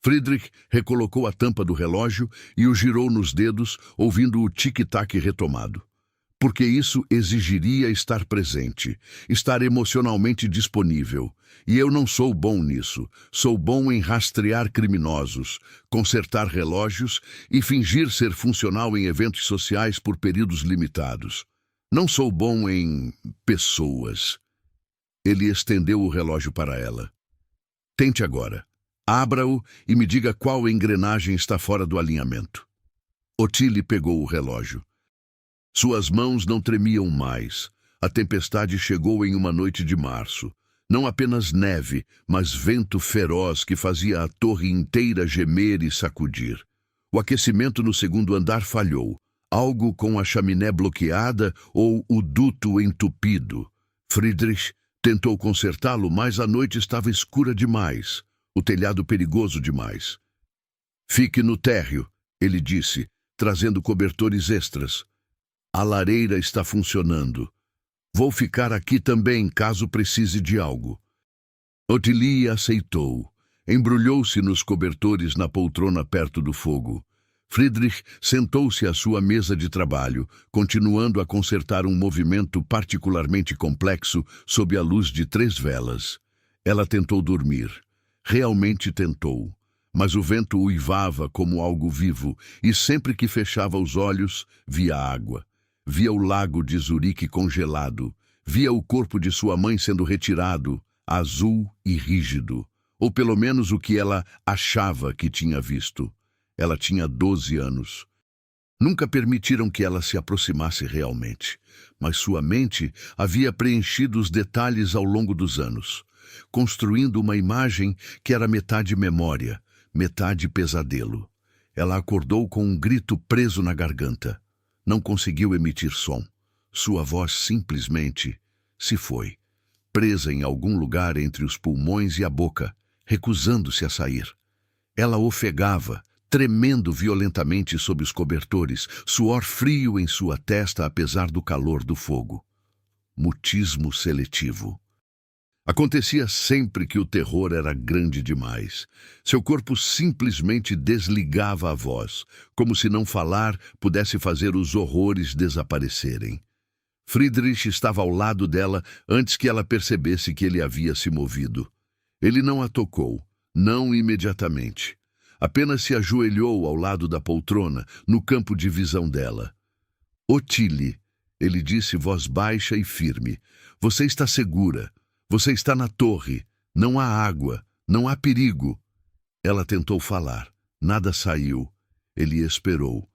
Friedrich recolocou a tampa do relógio e o girou nos dedos, ouvindo o tic-tac retomado. "Porque isso exigiria estar presente, estar emocionalmente disponível. E eu não sou bom nisso. Sou bom em rastrear criminosos, consertar relógios e fingir ser funcional em eventos sociais por períodos limitados. Não sou bom em pessoas." Ele estendeu o relógio para ela. "Tente agora. Abra-o e me diga qual engrenagem está fora do alinhamento." Ottilie pegou o relógio. Suas mãos não tremiam mais. A tempestade chegou em uma noite de março. Não apenas neve, mas vento feroz que fazia a torre inteira gemer e sacudir. O aquecimento no segundo andar falhou. Algo com a chaminé bloqueada ou o duto entupido. Friedrich tentou consertá-lo, mas a noite estava escura demais. O telhado perigoso demais. "Fique no térreo", ele disse, trazendo cobertores extras. "A lareira está funcionando. Vou ficar aqui também, caso precise de algo." Ottilie aceitou. Embrulhou-se nos cobertores na poltrona perto do fogo. Friedrich sentou-se à sua mesa de trabalho, continuando a consertar um movimento particularmente complexo sob a luz de 3 velas. Ela tentou dormir. Realmente tentou. Mas o vento uivava como algo vivo, e sempre que fechava os olhos, via água. Via o lago de Zurique congelado. Via o corpo de sua mãe sendo retirado, azul e rígido. Ou pelo menos o que ela achava que tinha visto. Ela tinha 12 anos. Nunca permitiram que ela se aproximasse realmente, mas sua mente havia preenchido os detalhes ao longo dos anos, construindo uma imagem que era metade memória, metade pesadelo. Ela acordou com um grito preso na garganta. Não conseguiu emitir som. Sua voz simplesmente se foi, presa em algum lugar entre os pulmões e a boca, recusando-se a sair. Ela ofegava, tremendo violentamente sob os cobertores, suor frio em sua testa apesar do calor do fogo. Mutismo seletivo. Acontecia sempre que o terror era grande demais. Seu corpo simplesmente desligava a voz, como se não falar pudesse fazer os horrores desaparecerem. Friedrich estava ao lado dela antes que ela percebesse que ele havia se movido. Ele não a tocou, não imediatamente. Apenas se ajoelhou ao lado da poltrona, no campo de visão dela. "Ottilie", ele disse, voz baixa e firme, "você está segura. Você está na torre. Não há água. Não há perigo." Ela tentou falar. Nada saiu. Ele esperou.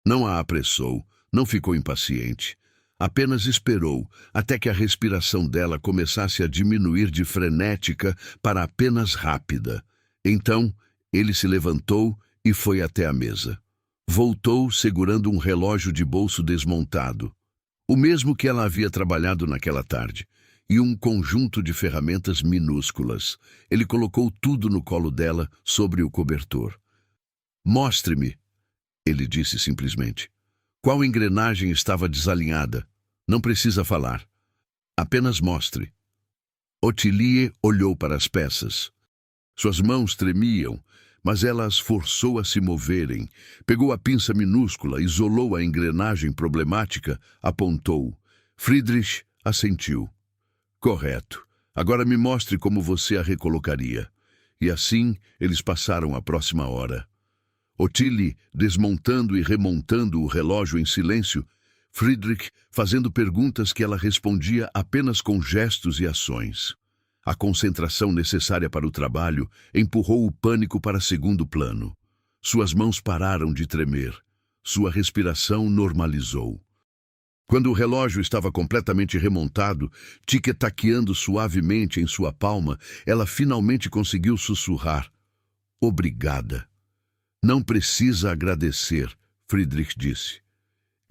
Não a apressou. Não ficou impaciente. Apenas esperou até que a respiração dela começasse a diminuir de frenética para apenas rápida. Então, ele se levantou e foi até a mesa. Voltou segurando um relógio de bolso desmontado, o mesmo que ela havia trabalhado naquela tarde, e um conjunto de ferramentas minúsculas. Ele colocou tudo no colo dela, sobre o cobertor. "Mostre-me", ele disse simplesmente. "Qual engrenagem estava desalinhada? Não precisa falar. Apenas mostre." Ottilie olhou para as peças. Suas mãos tremiam, mas ela as forçou a se moverem. Pegou a pinça minúscula, isolou a engrenagem problemática, apontou. Friedrich assentiu. "Correto. Agora me mostre como você a recolocaria." E assim eles passaram a próxima hora. Ottilie desmontando e remontando o relógio em silêncio, Friedrich fazendo perguntas que ela respondia apenas com gestos e ações. A concentração necessária para o trabalho empurrou o pânico para segundo plano. Suas mãos pararam de tremer. Sua respiração normalizou. Quando o relógio estava completamente remontado, tic-taqueando suavemente em sua palma, ela finalmente conseguiu sussurrar: "Obrigada." "Não precisa agradecer", Friedrich disse.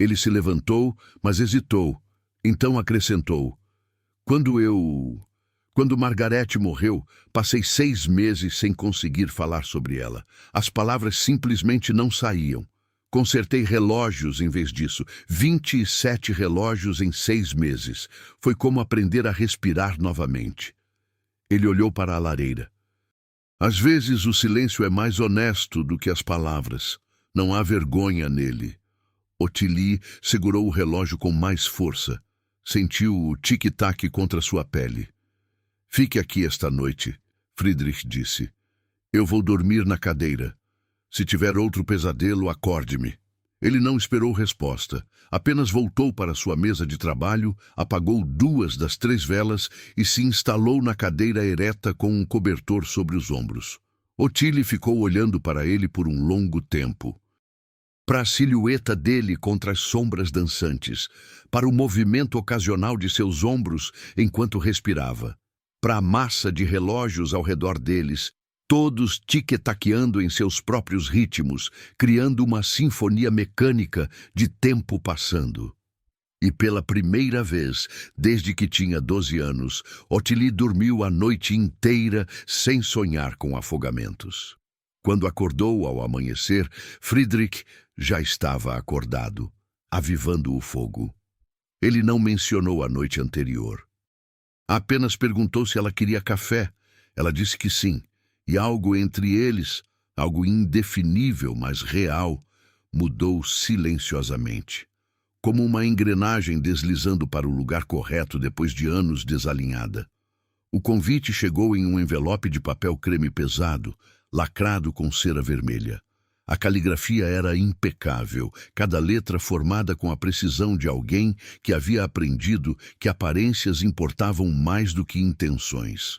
Ele se levantou, mas hesitou. Então acrescentou: Quando Margarete morreu, passei 6 meses sem conseguir falar sobre ela. As palavras simplesmente não saíam. Consertei relógios em vez disso. 27 relógios em 6 meses. Foi como aprender a respirar novamente. Ele olhou para a lareira. "Às vezes o silêncio é mais honesto do que as palavras. Não há vergonha nele." Ottilie segurou o relógio com mais força. Sentiu o tic-tac contra sua pele. "Fique aqui esta noite", Friedrich disse. "Eu vou dormir na cadeira. Se tiver outro pesadelo, acorde-me." Ele não esperou resposta. Apenas voltou para sua mesa de trabalho, apagou 2 das 3 velas e se instalou na cadeira ereta com um cobertor sobre os ombros. Ottilie ficou olhando para ele por um longo tempo. Para a silhueta dele contra as sombras dançantes, para o movimento ocasional de seus ombros enquanto respirava, para a massa de relógios ao redor deles, todos tic-taqueando em seus próprios ritmos, criando uma sinfonia mecânica de tempo passando. E pela primeira vez, desde que tinha 12 anos, Ottilie dormiu a noite inteira sem sonhar com afogamentos. Quando acordou ao amanhecer, Friedrich já estava acordado, avivando o fogo. Ele não mencionou a noite anterior. Apenas perguntou se ela queria café. Ela disse que sim, e algo entre eles, algo indefinível, mas real, mudou silenciosamente. Como uma engrenagem deslizando para o lugar correto depois de anos desalinhada. O convite chegou em um envelope de papel creme pesado, lacrado com cera vermelha. A caligrafia era impecável, cada letra formada com a precisão de alguém que havia aprendido que aparências importavam mais do que intenções.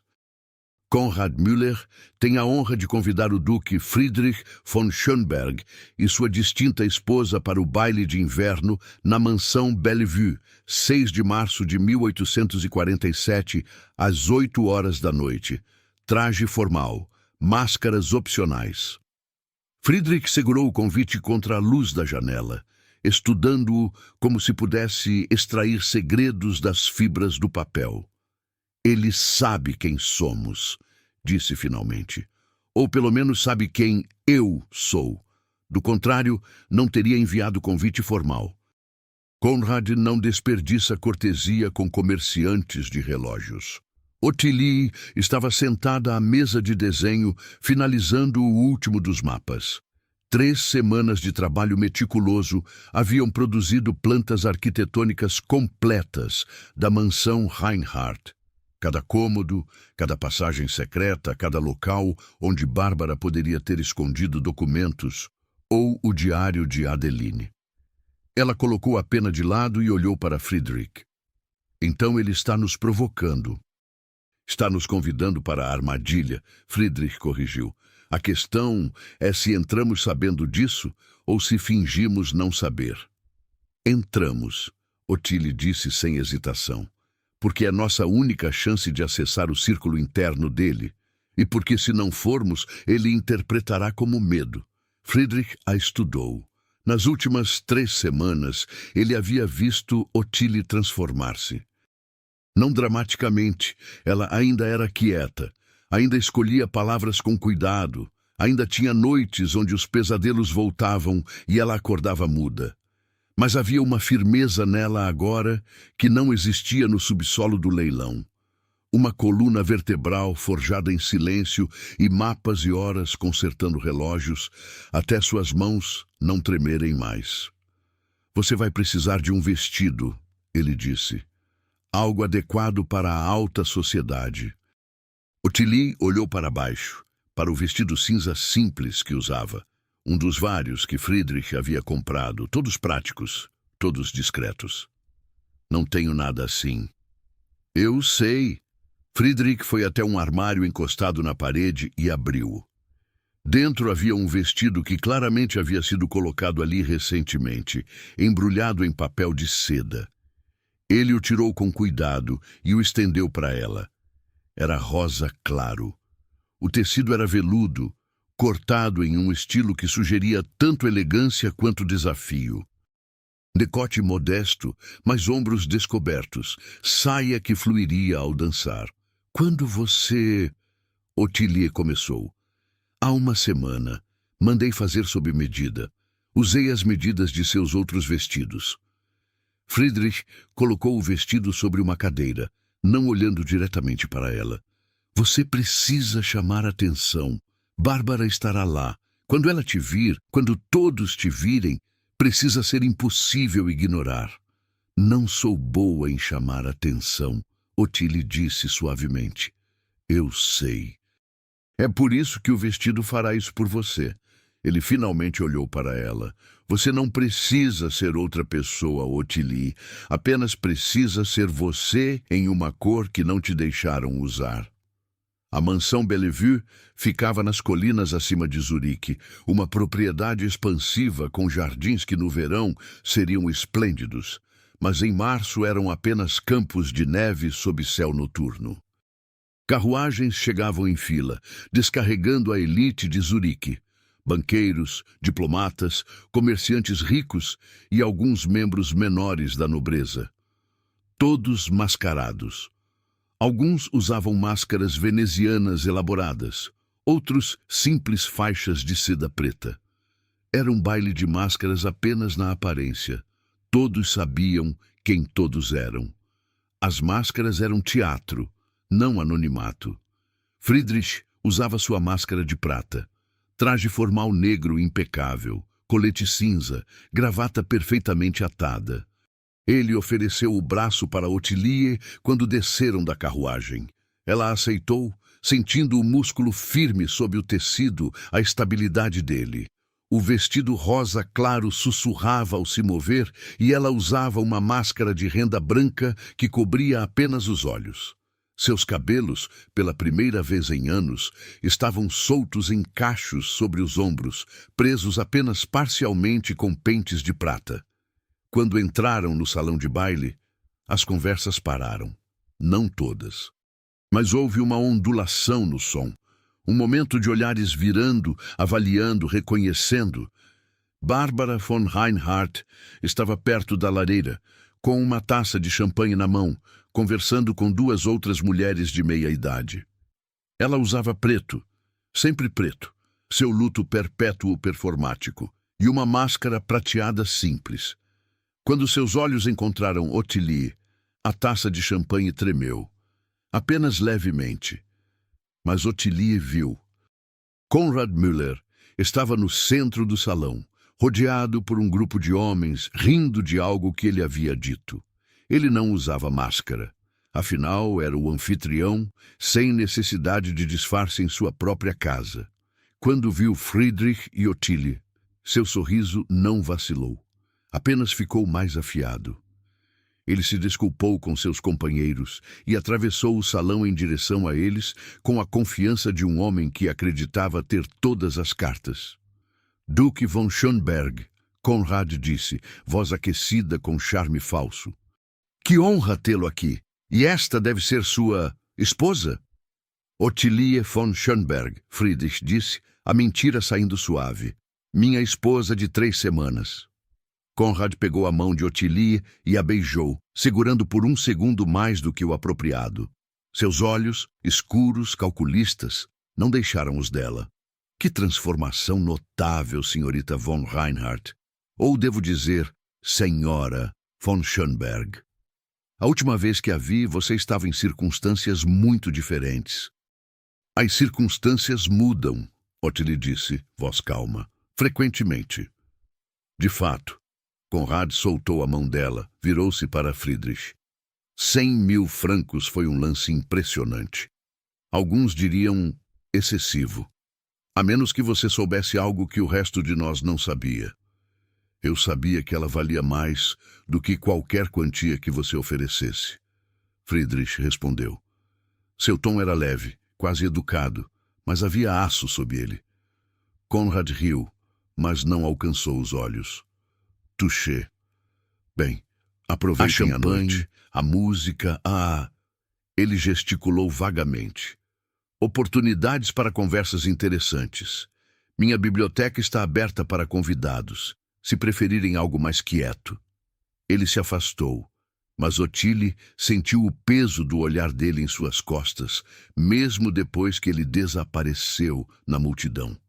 Konrad Müller tem a honra de convidar o duque Friedrich von Schönberg e sua distinta esposa para o baile de inverno na mansão Bellevue, 6 de março de 1847, às 8 horas da noite. Traje formal, máscaras opcionais. Friedrich segurou o convite contra a luz da janela, estudando-o como se pudesse extrair segredos das fibras do papel. "Ele sabe quem somos", disse finalmente. "Ou pelo menos sabe quem eu sou. Do contrário, não teria enviado convite formal." Konrad não desperdiça cortesia com comerciantes de relógios. Ottilie estava sentada à mesa de desenho, finalizando o último dos mapas. 3 semanas de trabalho meticuloso haviam produzido plantas arquitetônicas completas da mansão Reinhardt. Cada cômodo, cada passagem secreta, cada local onde Bárbara poderia ter escondido documentos, ou o diário de Adeline. Ela colocou a pena de lado e olhou para Friedrich. "Então ele está nos provocando." "Está nos convidando para a armadilha", Friedrich corrigiu. "A questão é se entramos sabendo disso ou se fingimos não saber." "Entramos." Ottilie disse sem hesitação. Porque é nossa única chance de acessar o círculo interno dele. E porque, se não formos, ele interpretará como medo. Friedrich a estudou. Nas últimas 3 semanas, ele havia visto Ottilie transformar-se. Não dramaticamente, ela ainda era quieta, ainda escolhia palavras com cuidado, ainda tinha noites onde os pesadelos voltavam e ela acordava muda. Mas havia uma firmeza nela agora que não existia no subsolo do leilão. Uma coluna vertebral forjada em silêncio e mapas e horas consertando relógios, até suas mãos não tremerem mais. Você vai precisar de um vestido, ele disse. Algo adequado para a alta sociedade. Ottilie olhou para baixo, para o vestido cinza simples que usava. Um dos vários que Friedrich havia comprado, todos práticos, todos discretos. Não tenho nada assim. Eu sei. Friedrich foi até um armário encostado na parede e abriu-o. Dentro havia um vestido que claramente havia sido colocado ali recentemente, embrulhado em papel de seda. Ele o tirou com cuidado e o estendeu para ela. Era rosa claro. O tecido era veludo, cortado em um estilo que sugeria tanto elegância quanto desafio. Decote modesto, mas ombros descobertos, saia que fluiria ao dançar. Quando você... Ottilie começou. Há uma semana, mandei fazer sob medida. Usei as medidas de seus outros vestidos. Friedrich colocou o vestido sobre uma cadeira, não olhando diretamente para ela. Você precisa chamar atenção. Bárbara estará lá. Quando ela te vir, quando todos te virem, precisa ser impossível ignorar. Não sou boa em chamar atenção, Ottilie disse suavemente. Eu sei. É por isso que o vestido fará isso por você. Ele finalmente olhou para ela. Você não precisa ser outra pessoa, Ottilie. Apenas precisa ser você em uma cor que não te deixaram usar. A mansão Bellevue ficava nas colinas acima de Zurique, uma propriedade expansiva com jardins que no verão seriam esplêndidos, mas em março eram apenas campos de neve sob céu noturno. Carruagens chegavam em fila, descarregando a elite de Zurique. Banqueiros, diplomatas, comerciantes ricos e alguns membros menores da nobreza. Todos mascarados. Alguns usavam máscaras venezianas elaboradas, outros simples faixas de seda preta. Era um baile de máscaras apenas na aparência. Todos sabiam quem todos eram. As máscaras eram teatro, não anonimato. Friedrich usava sua máscara de prata. Traje formal negro impecável, colete cinza, gravata perfeitamente atada. Ele ofereceu o braço para Ottilie quando desceram da carruagem. Ela aceitou, sentindo o músculo firme sob o tecido, a estabilidade dele. O vestido rosa claro sussurrava ao se mover e ela usava uma máscara de renda branca que cobria apenas os olhos. Seus cabelos, pela primeira vez em anos, estavam soltos em cachos sobre os ombros, presos apenas parcialmente com pentes de prata. Quando entraram no salão de baile, as conversas pararam. Não todas. Mas houve uma ondulação no som. Um momento de olhares virando, avaliando, reconhecendo. Bárbara von Reinhardt estava perto da lareira, com uma taça de champanhe na mão, conversando com 2 outras mulheres de meia-idade. Ela usava preto, sempre preto, seu luto perpétuo performático, e uma máscara prateada simples. Quando seus olhos encontraram Ottilie, a taça de champanhe tremeu, apenas levemente. Mas Ottilie viu. Konrad Müller estava no centro do salão, rodeado por um grupo de homens, rindo de algo que ele havia dito. Ele não usava máscara. Afinal, era o anfitrião, sem necessidade de disfarce em sua própria casa. Quando viu Friedrich e Ottilie, seu sorriso não vacilou. Apenas ficou mais afiado. Ele se desculpou com seus companheiros e atravessou o salão em direção a eles com a confiança de um homem que acreditava ter todas as cartas. Duque von Schönberg, Conrad disse, voz aquecida com charme falso. Que honra tê-lo aqui! E esta deve ser sua esposa? Ottilie von Schönberg, Friedrich disse, a mentira saindo suave. Minha esposa de 3 semanas. Conrad pegou a mão de Ottilie e a beijou, segurando por 1 segundo mais do que o apropriado. Seus olhos, escuros, calculistas, não deixaram os dela. Que transformação notável, senhorita von Reinhardt. Ou devo dizer, senhora von Schönberg. A última vez que a vi, você estava em circunstâncias muito diferentes. As circunstâncias mudam, Ottilie disse, voz calma, frequentemente. De fato, Conrad soltou a mão dela, virou-se para Friedrich. 100.000 francos foi um lance impressionante. Alguns diriam excessivo. A menos que você soubesse algo que o resto de nós não sabia. Eu sabia que ela valia mais do que qualquer quantia que você oferecesse. Friedrich respondeu. Seu tom era leve, quase educado, mas havia aço sob ele. Conrad riu, mas não alcançou os olhos. Touché. Bem, aproveitem a noite, a música, Ele gesticulou vagamente. Oportunidades para conversas interessantes. Minha biblioteca está aberta para convidados, se preferirem algo mais quieto. Ele se afastou, mas Ottilie sentiu o peso do olhar dele em suas costas, mesmo depois que ele desapareceu na multidão.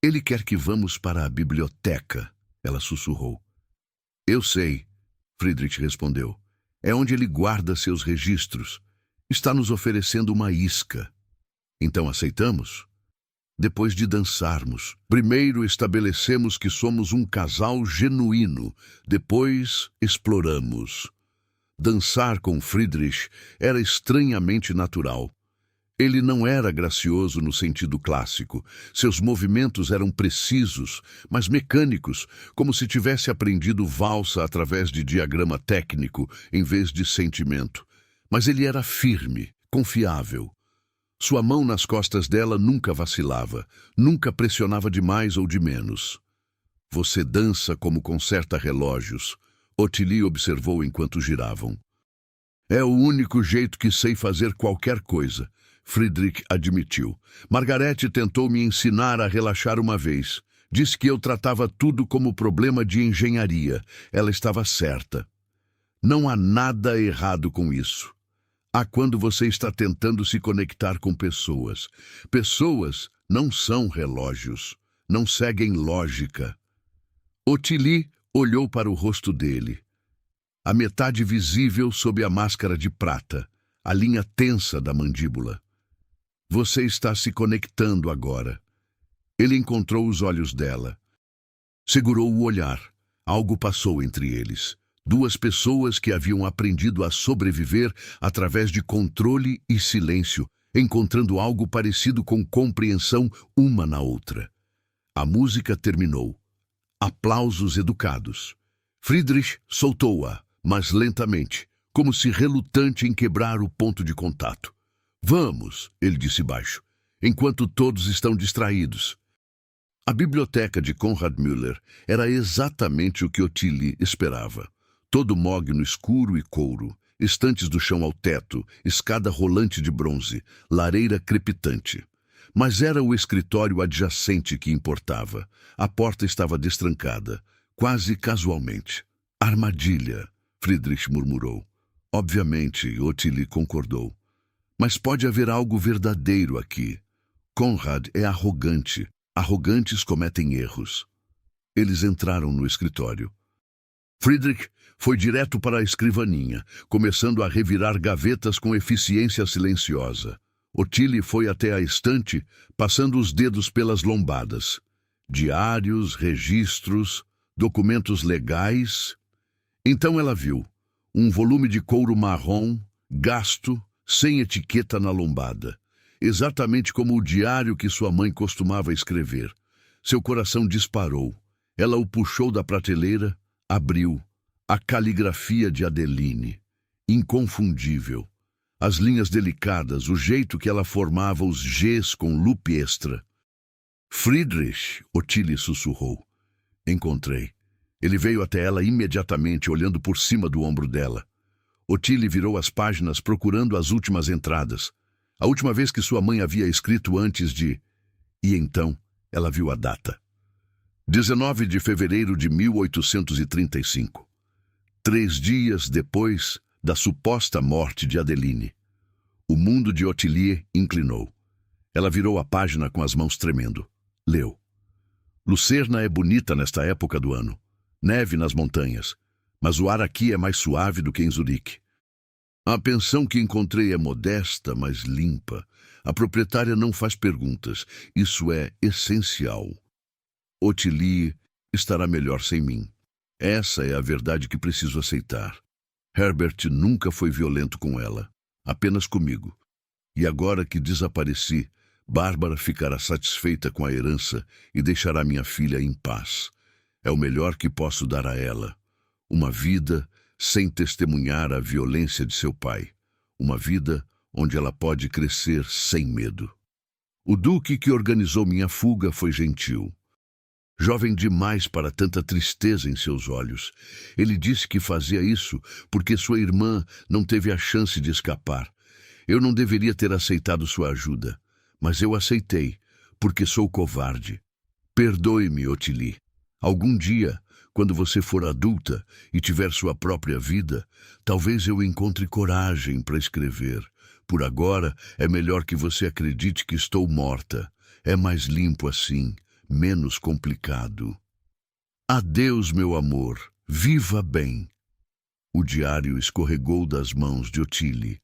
Ele quer que vamos para a biblioteca, ela sussurrou. Eu sei, Friedrich respondeu. É onde ele guarda seus registros. Está nos oferecendo uma isca. Então aceitamos? Depois de dançarmos, primeiro estabelecemos que somos um casal genuíno, depois exploramos. Dançar com Friedrich era estranhamente natural. Ele não era gracioso no sentido clássico. Seus movimentos eram precisos, mas mecânicos, como se tivesse aprendido valsa através de diagrama técnico, em vez de sentimento. Mas ele era firme, confiável. Sua mão nas costas dela nunca vacilava, nunca pressionava de mais ou de menos. Você dança como conserta relógios, Ottilie observou enquanto giravam. É o único jeito que sei fazer qualquer coisa, Friedrich admitiu. Margarete tentou me ensinar a relaxar uma vez. Disse que eu tratava tudo como problema de engenharia. Ela estava certa. Não há nada errado com isso. Há quando você está tentando se conectar com pessoas. Pessoas não são relógios, não seguem lógica. Ottilie olhou para o rosto dele. A metade visível sob a máscara de prata, a linha tensa da mandíbula. Você está se conectando agora. Ele encontrou os olhos dela. Segurou o olhar. Algo passou entre eles. 2 pessoas que haviam aprendido a sobreviver através de controle e silêncio, encontrando algo parecido com compreensão uma na outra. A música terminou. Aplausos educados. Friedrich soltou-a, mas lentamente, como se relutante em quebrar o ponto de contato. Vamos, ele disse baixo, enquanto todos estão distraídos. A biblioteca de Konrad Müller era exatamente o que Ottilie esperava. Todo mogno escuro e couro, estantes do chão ao teto, escada rolante de bronze, lareira crepitante. Mas era o escritório adjacente que importava. A porta estava destrancada, quase casualmente. Armadilha, Friedrich murmurou. Obviamente, Ottilie concordou. Mas pode haver algo verdadeiro aqui. Conrad é arrogante. Arrogantes cometem erros. Eles entraram no escritório. Friedrich foi direto para a escrivaninha, começando a revirar gavetas com eficiência silenciosa. Ottilie foi até a estante, passando os dedos pelas lombadas. Diários, registros, documentos legais. Então ela viu um volume de couro marrom, gasto, sem etiqueta na lombada. Exatamente como o diário que sua mãe costumava escrever. Seu coração disparou. Ela o puxou da prateleira, abriu. A caligrafia de Adeline. Inconfundível. As linhas delicadas, o jeito que ela formava os Gs com lupe extra. Friedrich, Ottilie sussurrou. Encontrei. Ele veio até ela imediatamente, olhando por cima do ombro dela. Ottilie virou as páginas procurando as últimas entradas. A última vez que sua mãe havia escrito antes de... E então, ela viu a data. 19 de fevereiro de 1835. 3 dias depois da suposta morte de Adeline. O mundo de Ottilie inclinou. Ela virou a página com as mãos tremendo. Leu. Lucerna é bonita nesta época do ano. Neve nas montanhas. Mas o ar aqui é mais suave do que em Zurique. A pensão que encontrei é modesta, mas limpa. A proprietária não faz perguntas. Isso é essencial. Ottilie estará melhor sem mim. Essa é a verdade que preciso aceitar. Herbert nunca foi violento com ela, apenas comigo. E agora que desapareci, Bárbara ficará satisfeita com a herança e deixará minha filha em paz. É o melhor que posso dar a ela. Uma vida sem testemunhar a violência de seu pai. Uma vida onde ela pode crescer sem medo. O duque que organizou minha fuga foi gentil. Jovem demais para tanta tristeza em seus olhos. Ele disse que fazia isso porque sua irmã não teve a chance de escapar. Eu não deveria ter aceitado sua ajuda, mas eu aceitei, porque sou covarde. Perdoe-me, Ottilie. Algum dia, quando você for adulta e tiver sua própria vida, talvez eu encontre coragem para escrever. Por agora, é melhor que você acredite que estou morta. É mais limpo assim. Menos complicado. Adeus, meu amor. Viva bem. O diário escorregou das mãos de Ottilie.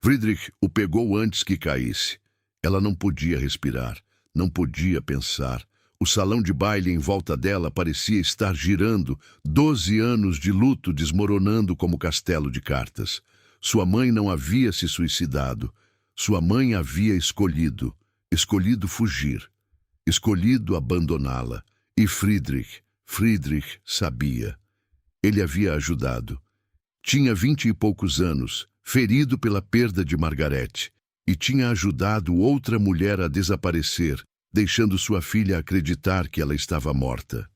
Friedrich o pegou antes que caísse. Ela não podia respirar, não podia pensar. O salão de baile em volta dela parecia estar girando, 12 anos de luto desmoronando como castelo de cartas. Sua mãe não havia se suicidado. Sua mãe havia escolhido fugir. Escolhido abandoná-la. E Friedrich sabia. Ele havia ajudado. Tinha 20 e poucos anos, ferido pela perda de Margarete, e tinha ajudado outra mulher a desaparecer, deixando sua filha acreditar que ela estava morta.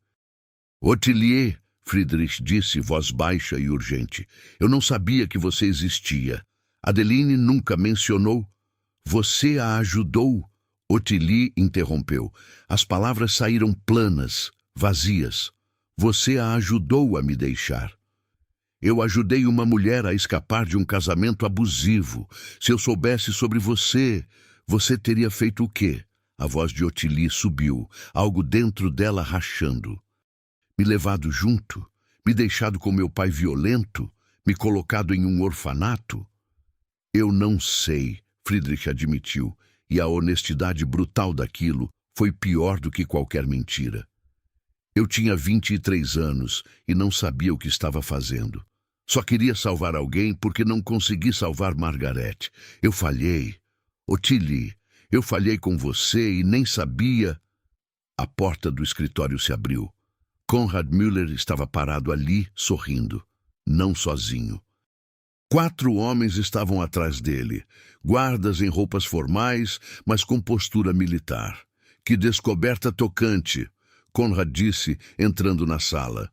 Ottilie, Friedrich disse, voz baixa e urgente, eu não sabia que você existia. Adeline nunca mencionou. Você a ajudou. Ottilie interrompeu. As palavras saíram planas, vazias. Você a ajudou a me deixar. Eu ajudei uma mulher a escapar de um casamento abusivo. Se eu soubesse sobre você, você teria feito o quê? A voz de Ottilie subiu, algo dentro dela rachando. Me levado junto? Me deixado com meu pai violento? Me colocado em um orfanato? Eu não sei, Friedrich admitiu. E a honestidade brutal daquilo foi pior do que qualquer mentira. Eu tinha 23 anos e não sabia o que estava fazendo. Só queria salvar alguém porque não consegui salvar Margarete. Eu falhei. Ottilie, eu falhei com você e nem sabia. A porta do escritório se abriu. Konrad Müller estava parado ali, sorrindo. Não sozinho. 4 homens estavam atrás dele, guardas em roupas formais, mas com postura militar. Que descoberta tocante, Konrad disse, entrando na sala.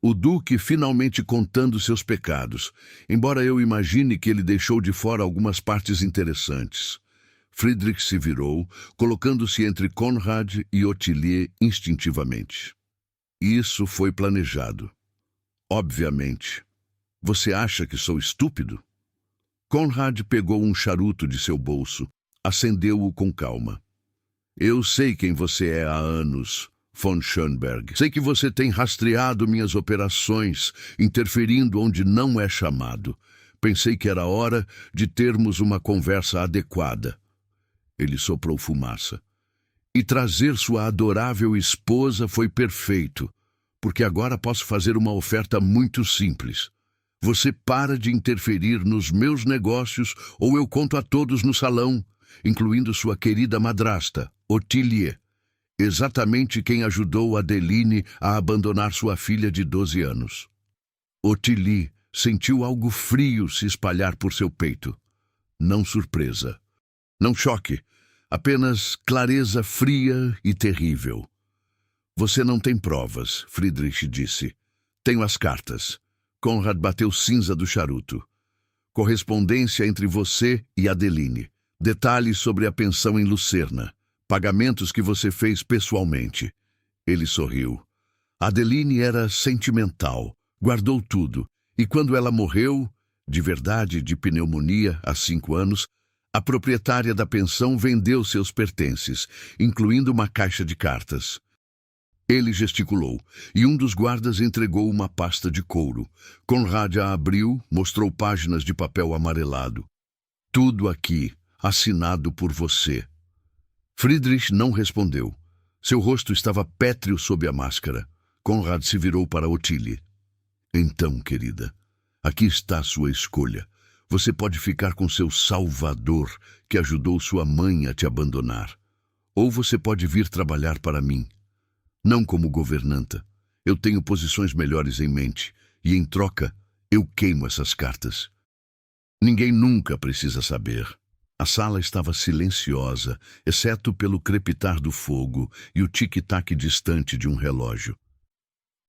O duque finalmente contando seus pecados, embora eu imagine que ele deixou de fora algumas partes interessantes. Friedrich se virou, colocando-se entre Konrad e Ottilie instintivamente. Isso foi planejado. Obviamente. Você acha que sou estúpido? Konrad pegou um charuto de seu bolso, acendeu-o com calma. Eu sei quem você é há anos, von Schönberg. Sei que você tem rastreado minhas operações, interferindo onde não é chamado. Pensei que era hora de termos uma conversa adequada. Ele soprou fumaça. E trazer sua adorável esposa foi perfeito, porque agora posso fazer uma oferta muito simples. Você para de interferir nos meus negócios ou eu conto a todos no salão, incluindo sua querida madrasta, Ottilie, exatamente quem ajudou Adeline a abandonar sua filha de 12 anos. Ottilie sentiu algo frio se espalhar por seu peito. Não surpresa. Não choque. Apenas clareza fria e terrível. Você não tem provas, Friedrich disse. Tenho as cartas. Conrad bateu cinza do charuto. Correspondência entre você e Adeline. Detalhes sobre a pensão em Lucerna. Pagamentos que você fez pessoalmente. Ele sorriu. Adeline era sentimental. Guardou tudo. E quando ela morreu, de verdade, de pneumonia, há 5 anos, a proprietária da pensão vendeu seus pertences, incluindo uma caixa de cartas. Ele gesticulou, e um dos guardas entregou uma pasta de couro. Conrad a abriu, mostrou páginas de papel amarelado. Tudo aqui, assinado por você. Friedrich não respondeu. Seu rosto estava pétreo sob a máscara. Conrad se virou para Ottilie. Então, querida, aqui está a sua escolha. Você pode ficar com seu salvador, que ajudou sua mãe a te abandonar. Ou você pode vir trabalhar para mim. Não como governanta. Eu tenho posições melhores em mente, e em troca, eu queimo essas cartas. Ninguém nunca precisa saber. A sala estava silenciosa, exceto pelo crepitar do fogo e o tic-tac distante de um relógio.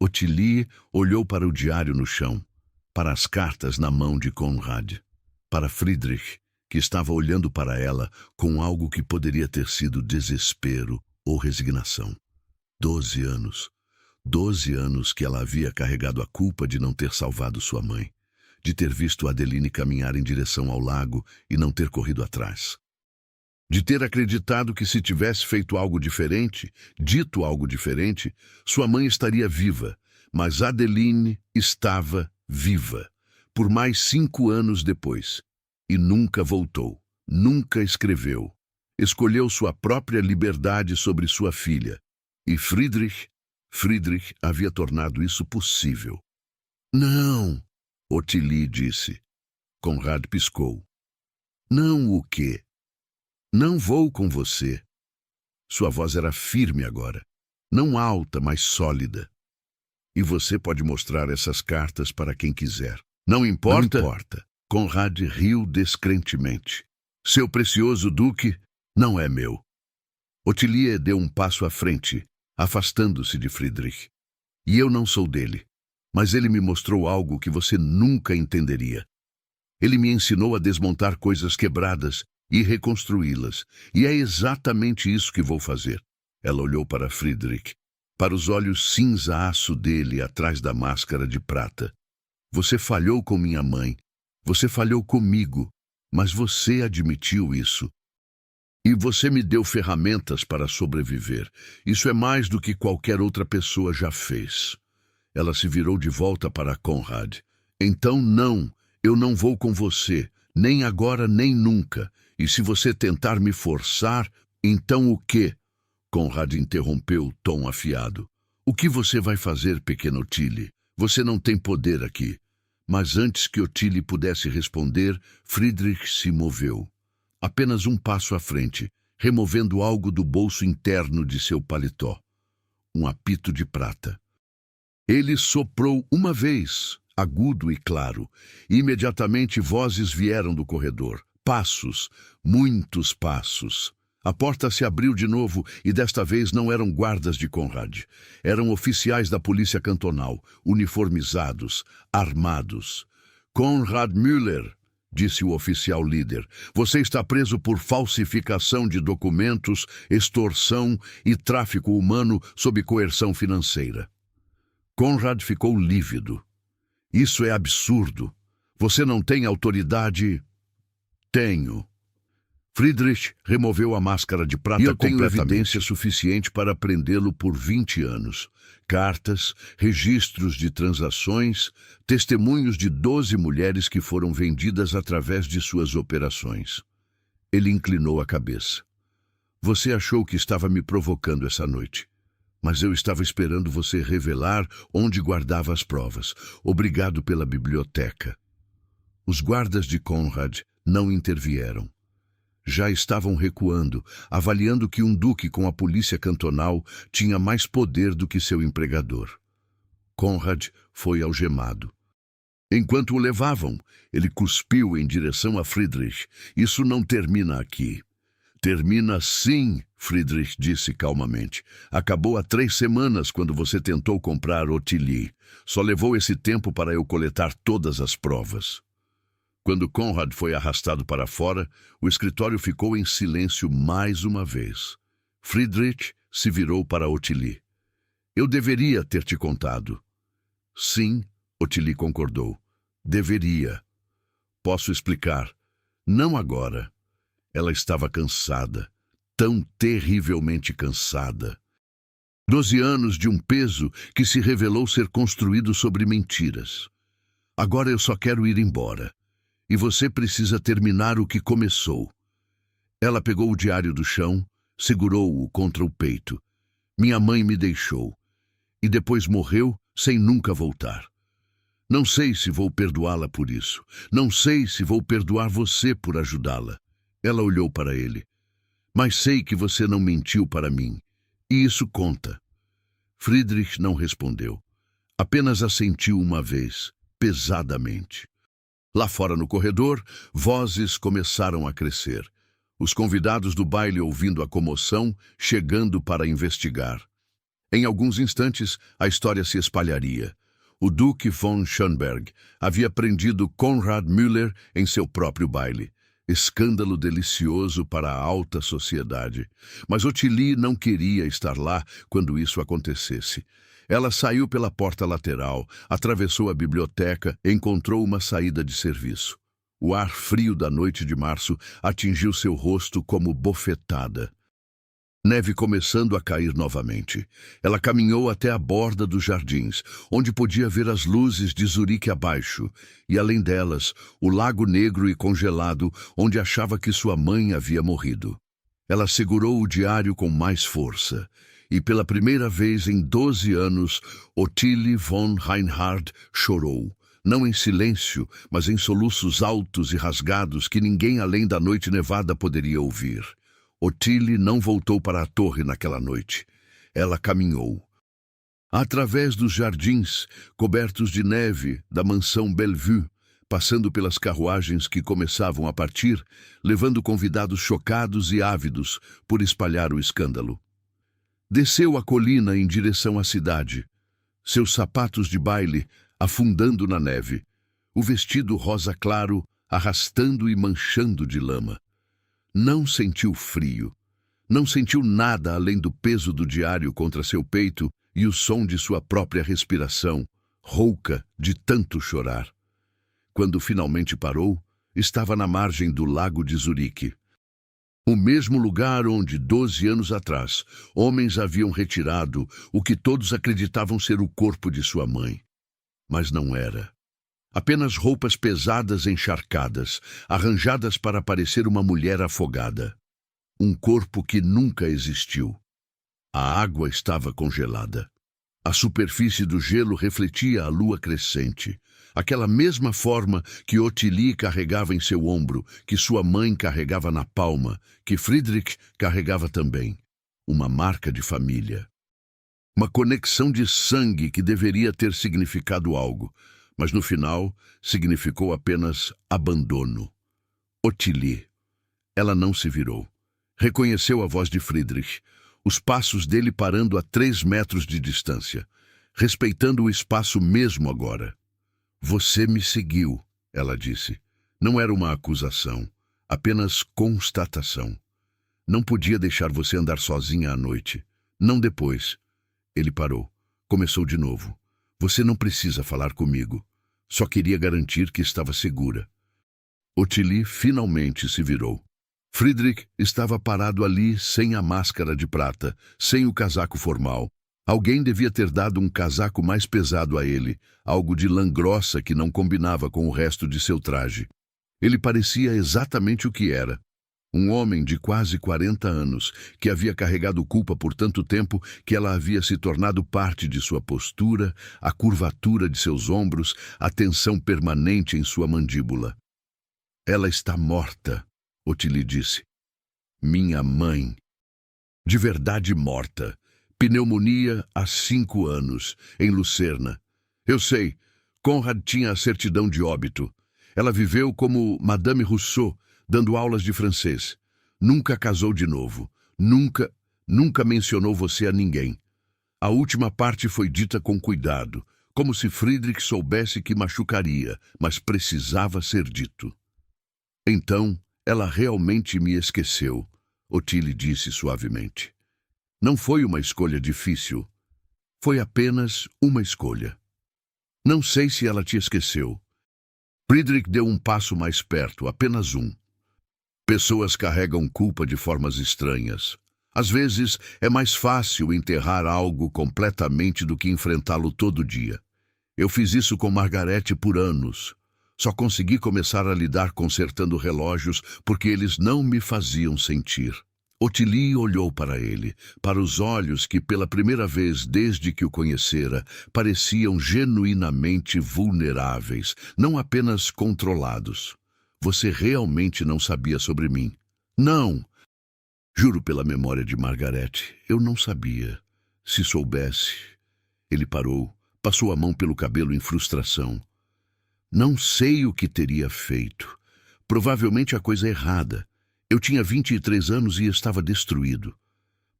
Ottilie olhou para o diário no chão, para as cartas na mão de Conrad, para Friedrich, que estava olhando para ela com algo que poderia ter sido desespero ou resignação. 12 anos. 12 anos que ela havia carregado a culpa de não ter salvado sua mãe, de ter visto Adeline caminhar em direção ao lago e não ter corrido atrás. De ter acreditado que se tivesse feito algo diferente, dito algo diferente, sua mãe estaria viva, mas Adeline estava viva, por mais 5 anos depois, e nunca voltou, nunca escreveu. Escolheu sua própria liberdade sobre sua filha, e Friedrich havia tornado isso possível. Não, Ottilie disse. Conrad piscou. Não o quê? Não vou com você. Sua voz era firme agora, não alta, mas sólida. E você pode mostrar essas cartas para quem quiser. Não importa? Não importa. Conrad riu descrentemente. Seu precioso duque não é meu. Ottilie deu um passo à frente, afastando-se de Friedrich. E eu não sou dele, mas ele me mostrou algo que você nunca entenderia. Ele me ensinou a desmontar coisas quebradas e reconstruí-las, e é exatamente isso que vou fazer. Ela olhou para Friedrich, para os olhos cinza-aço dele atrás da máscara de prata. Você falhou com minha mãe, você falhou comigo, mas você admitiu isso. E você me deu ferramentas para sobreviver. Isso é mais do que qualquer outra pessoa já fez. Ela se virou de volta para Conrad. Então não, eu não vou com você, nem agora nem nunca. E se você tentar me forçar, então o quê? Conrad interrompeu, tom afiado. O que você vai fazer, pequena Ottilie? Você não tem poder aqui. Mas antes que Ottilie pudesse responder, Friedrich se moveu. Apenas um passo à frente, removendo algo do bolso interno de seu paletó. Um apito de prata. Ele soprou uma vez, agudo e claro, e imediatamente vozes vieram do corredor. Passos, muitos passos. A porta se abriu de novo e desta vez não eram guardas de Conrad. Eram oficiais da polícia cantonal, uniformizados, armados. Conrad Müller, disse o oficial líder, você está preso por falsificação de documentos, extorsão e tráfico humano sob coerção financeira. Conrad ficou lívido. Isso é absurdo. Você não tem autoridade... Tenho. Friedrich removeu a máscara de prata completamente. E eu tenho evidência suficiente para prendê-lo por 20 anos. Cartas, registros de transações, testemunhos de 12 mulheres que foram vendidas através de suas operações. Ele inclinou a cabeça. Você achou que estava me provocando essa noite, mas eu estava esperando você revelar onde guardava as provas. Obrigado pela biblioteca. Os guardas de Conrad não intervieram. Já estavam recuando, avaliando que um duque com a polícia cantonal tinha mais poder do que seu empregador. Conrad foi algemado. Enquanto o levavam, ele cuspiu em direção a Friedrich. Isso não termina aqui. Termina sim, Friedrich disse calmamente. Acabou há 3 semanas quando você tentou comprar Ottilie. Só levou esse tempo para eu coletar todas as provas. Quando Conrad foi arrastado para fora, o escritório ficou em silêncio mais uma vez. Friedrich se virou para Ottilie. Eu deveria ter te contado. Sim, Ottilie concordou. Deveria. Posso explicar. Não agora. Ela estava cansada. Tão terrivelmente cansada. 12 anos de um peso que se revelou ser construído sobre mentiras. Agora eu só quero ir embora. E você precisa terminar o que começou. Ela pegou o diário do chão, segurou-o contra o peito. Minha mãe me deixou. E depois morreu sem nunca voltar. Não sei se vou perdoá-la por isso. Não sei se vou perdoar você por ajudá-la. Ela olhou para ele. Mas sei que você não mentiu para mim. E isso conta. Friedrich não respondeu. Apenas assentiu uma vez, pesadamente. Lá fora no corredor, vozes começaram a crescer. Os convidados do baile ouvindo a comoção, chegando para investigar. Em alguns instantes, a história se espalharia. O Duque von Schönberg havia prendido Konrad Müller em seu próprio baile. Escândalo delicioso para a alta sociedade. Mas Ottilie não queria estar lá quando isso acontecesse. Ela saiu pela porta lateral, atravessou a biblioteca e encontrou uma saída de serviço. O ar frio da noite de março atingiu seu rosto como bofetada. Neve começando a cair novamente. Ela caminhou até a borda dos jardins, onde podia ver as luzes de Zurique abaixo, e além delas, o lago negro e congelado, onde achava que sua mãe havia morrido. Ela segurou o diário com mais força, e pela primeira vez em 12 anos, Ottilie von Reinhard chorou. Não em silêncio, mas em soluços altos e rasgados que ninguém além da noite nevada poderia ouvir. Ottilie não voltou para a torre naquela noite. Ela caminhou. Através dos jardins, cobertos de neve, da mansão Bellevue, passando pelas carruagens que começavam a partir, levando convidados chocados e ávidos por espalhar o escândalo. Desceu a colina em direção à cidade, seus sapatos de baile afundando na neve, o vestido rosa claro arrastando e manchando de lama. Não sentiu frio. Não sentiu nada além do peso do diário contra seu peito e o som de sua própria respiração, rouca de tanto chorar. Quando finalmente parou, estava na margem do lago de Zurique. O mesmo lugar onde, 12 anos atrás, homens haviam retirado o que todos acreditavam ser o corpo de sua mãe. Mas não era. Apenas roupas pesadas encharcadas, arranjadas para parecer uma mulher afogada. Um corpo que nunca existiu. A água estava congelada. A superfície do gelo refletia a lua crescente, aquela mesma forma que Ottilie carregava em seu ombro, que sua mãe carregava na palma, que Friedrich carregava também. Uma marca de família. Uma conexão de sangue que deveria ter significado algo, mas no final significou apenas abandono. Ottilie. Ela não se virou. Reconheceu a voz de Friedrich, os passos dele parando a 3 metros de distância, respeitando o espaço mesmo agora. Você me seguiu, ela disse. Não era uma acusação, apenas constatação. Não podia deixar você andar sozinha à noite. Não depois. Ele parou. Começou de novo. Você não precisa falar comigo. Só queria garantir que estava segura. Ottilie finalmente se virou. Friedrich estava parado ali sem a máscara de prata, sem o casaco formal. Alguém devia ter dado um casaco mais pesado a ele, algo de lã grossa que não combinava com o resto de seu traje. Ele parecia exatamente o que era. Um homem de quase 40 anos, que havia carregado culpa por tanto tempo que ela havia se tornado parte de sua postura, a curvatura de seus ombros, a tensão permanente em sua mandíbula. Ela está morta, Ottilie disse. Minha mãe. De verdade morta. Pneumonia há 5 anos, em Lucerna. Eu sei, Conrad tinha a certidão de óbito. Ela viveu como Madame Rousseau, dando aulas de francês. Nunca casou de novo. Nunca mencionou você a ninguém. A última parte foi dita com cuidado, como se Friedrich soubesse que machucaria, mas precisava ser dito. Então, ela realmente me esqueceu, Ottilie disse suavemente. Não foi uma escolha difícil. Foi apenas uma escolha. Não sei se ela te esqueceu. Friedrich deu um passo mais perto, apenas um. Pessoas carregam culpa de formas estranhas. Às vezes, é mais fácil enterrar algo completamente do que enfrentá-lo todo dia. Eu fiz isso com Margarete por anos. Só consegui começar a lidar consertando relógios porque eles não me faziam sentir. Ottilie olhou para ele, para os olhos que, pela primeira vez desde que o conhecera, pareciam genuinamente vulneráveis, não apenas controlados. Você realmente não sabia sobre mim? Não! Juro pela memória de Margarete, eu não sabia. Se soubesse... Ele parou, passou a mão pelo cabelo em frustração. Não sei o que teria feito. Provavelmente a coisa errada. Eu tinha 23 anos e estava destruído.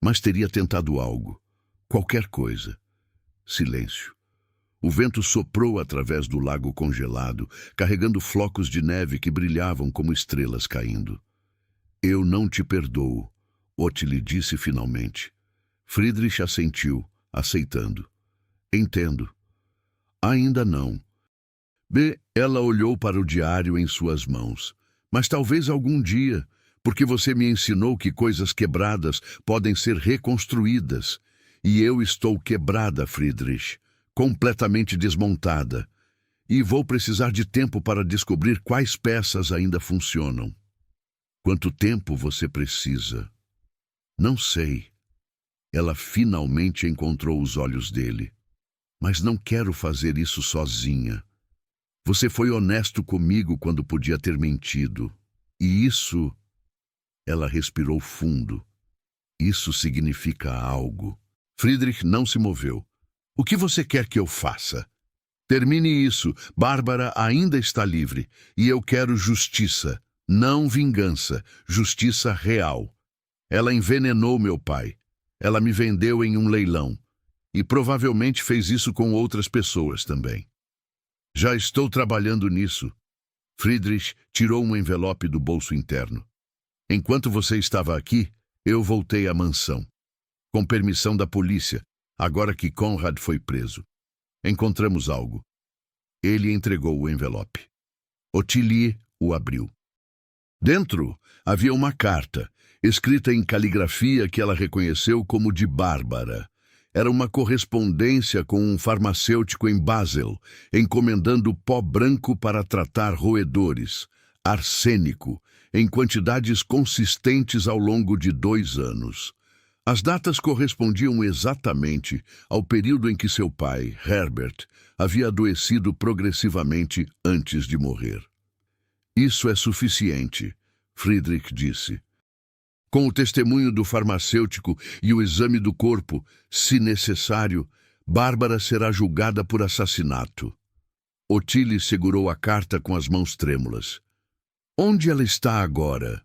Mas teria tentado algo. Qualquer coisa. Silêncio. O vento soprou através do lago congelado, carregando flocos de neve que brilhavam como estrelas caindo. Eu não te perdoo, Ottilie disse finalmente. Friedrich assentiu, aceitando. Entendo. Ainda não. Ela olhou para o diário em suas mãos. Mas talvez algum dia, porque você me ensinou que coisas quebradas podem ser reconstruídas. E eu estou quebrada, Friedrich, completamente desmontada. E vou precisar de tempo para descobrir quais peças ainda funcionam. Quanto tempo você precisa? Não sei. Ela finalmente encontrou os olhos dele. Mas não quero fazer isso sozinha. Você foi honesto comigo quando podia ter mentido. E isso... Ela respirou fundo. Isso significa algo. Friedrich não se moveu. O que você quer que eu faça? Termine isso. Bárbara ainda está livre. E eu quero justiça. Não vingança. Justiça real. Ela envenenou meu pai. Ela me vendeu em um leilão. E provavelmente fez isso com outras pessoas também. Já estou trabalhando nisso. Friedrich tirou um envelope do bolso interno. Enquanto você estava aqui, eu voltei à mansão. Com permissão da polícia, agora que Conrad foi preso. Encontramos algo. Ele entregou o envelope. Ottilie o abriu. Dentro havia uma carta, escrita em caligrafia que ela reconheceu como de Bárbara. Era uma correspondência com um farmacêutico em Basel, encomendando pó branco para tratar roedores, arsênico, em quantidades consistentes ao longo de 2 anos. As datas correspondiam exatamente ao período em que seu pai, Herbert, havia adoecido progressivamente antes de morrer. Isso é suficiente, Friedrich disse. Com o testemunho do farmacêutico e o exame do corpo, se necessário, Bárbara será julgada por assassinato. Ottilie segurou a carta com as mãos trêmulas. Onde ela está agora?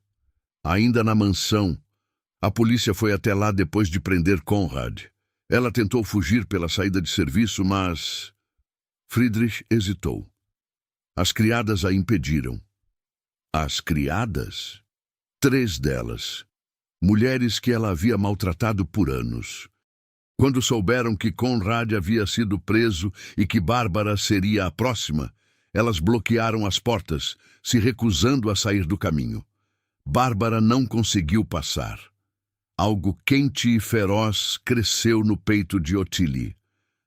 Ainda na mansão. A polícia foi até lá depois de prender Conrad. Ela tentou fugir pela saída de serviço, mas... Friedrich hesitou. As criadas a impediram. As criadas? 3 delas. Mulheres que ela havia maltratado por anos. Quando souberam que Conrad havia sido preso e que Bárbara seria a próxima, elas bloquearam as portas, se recusando a sair do caminho. Bárbara não conseguiu passar. Algo quente e feroz cresceu no peito de Ottilie.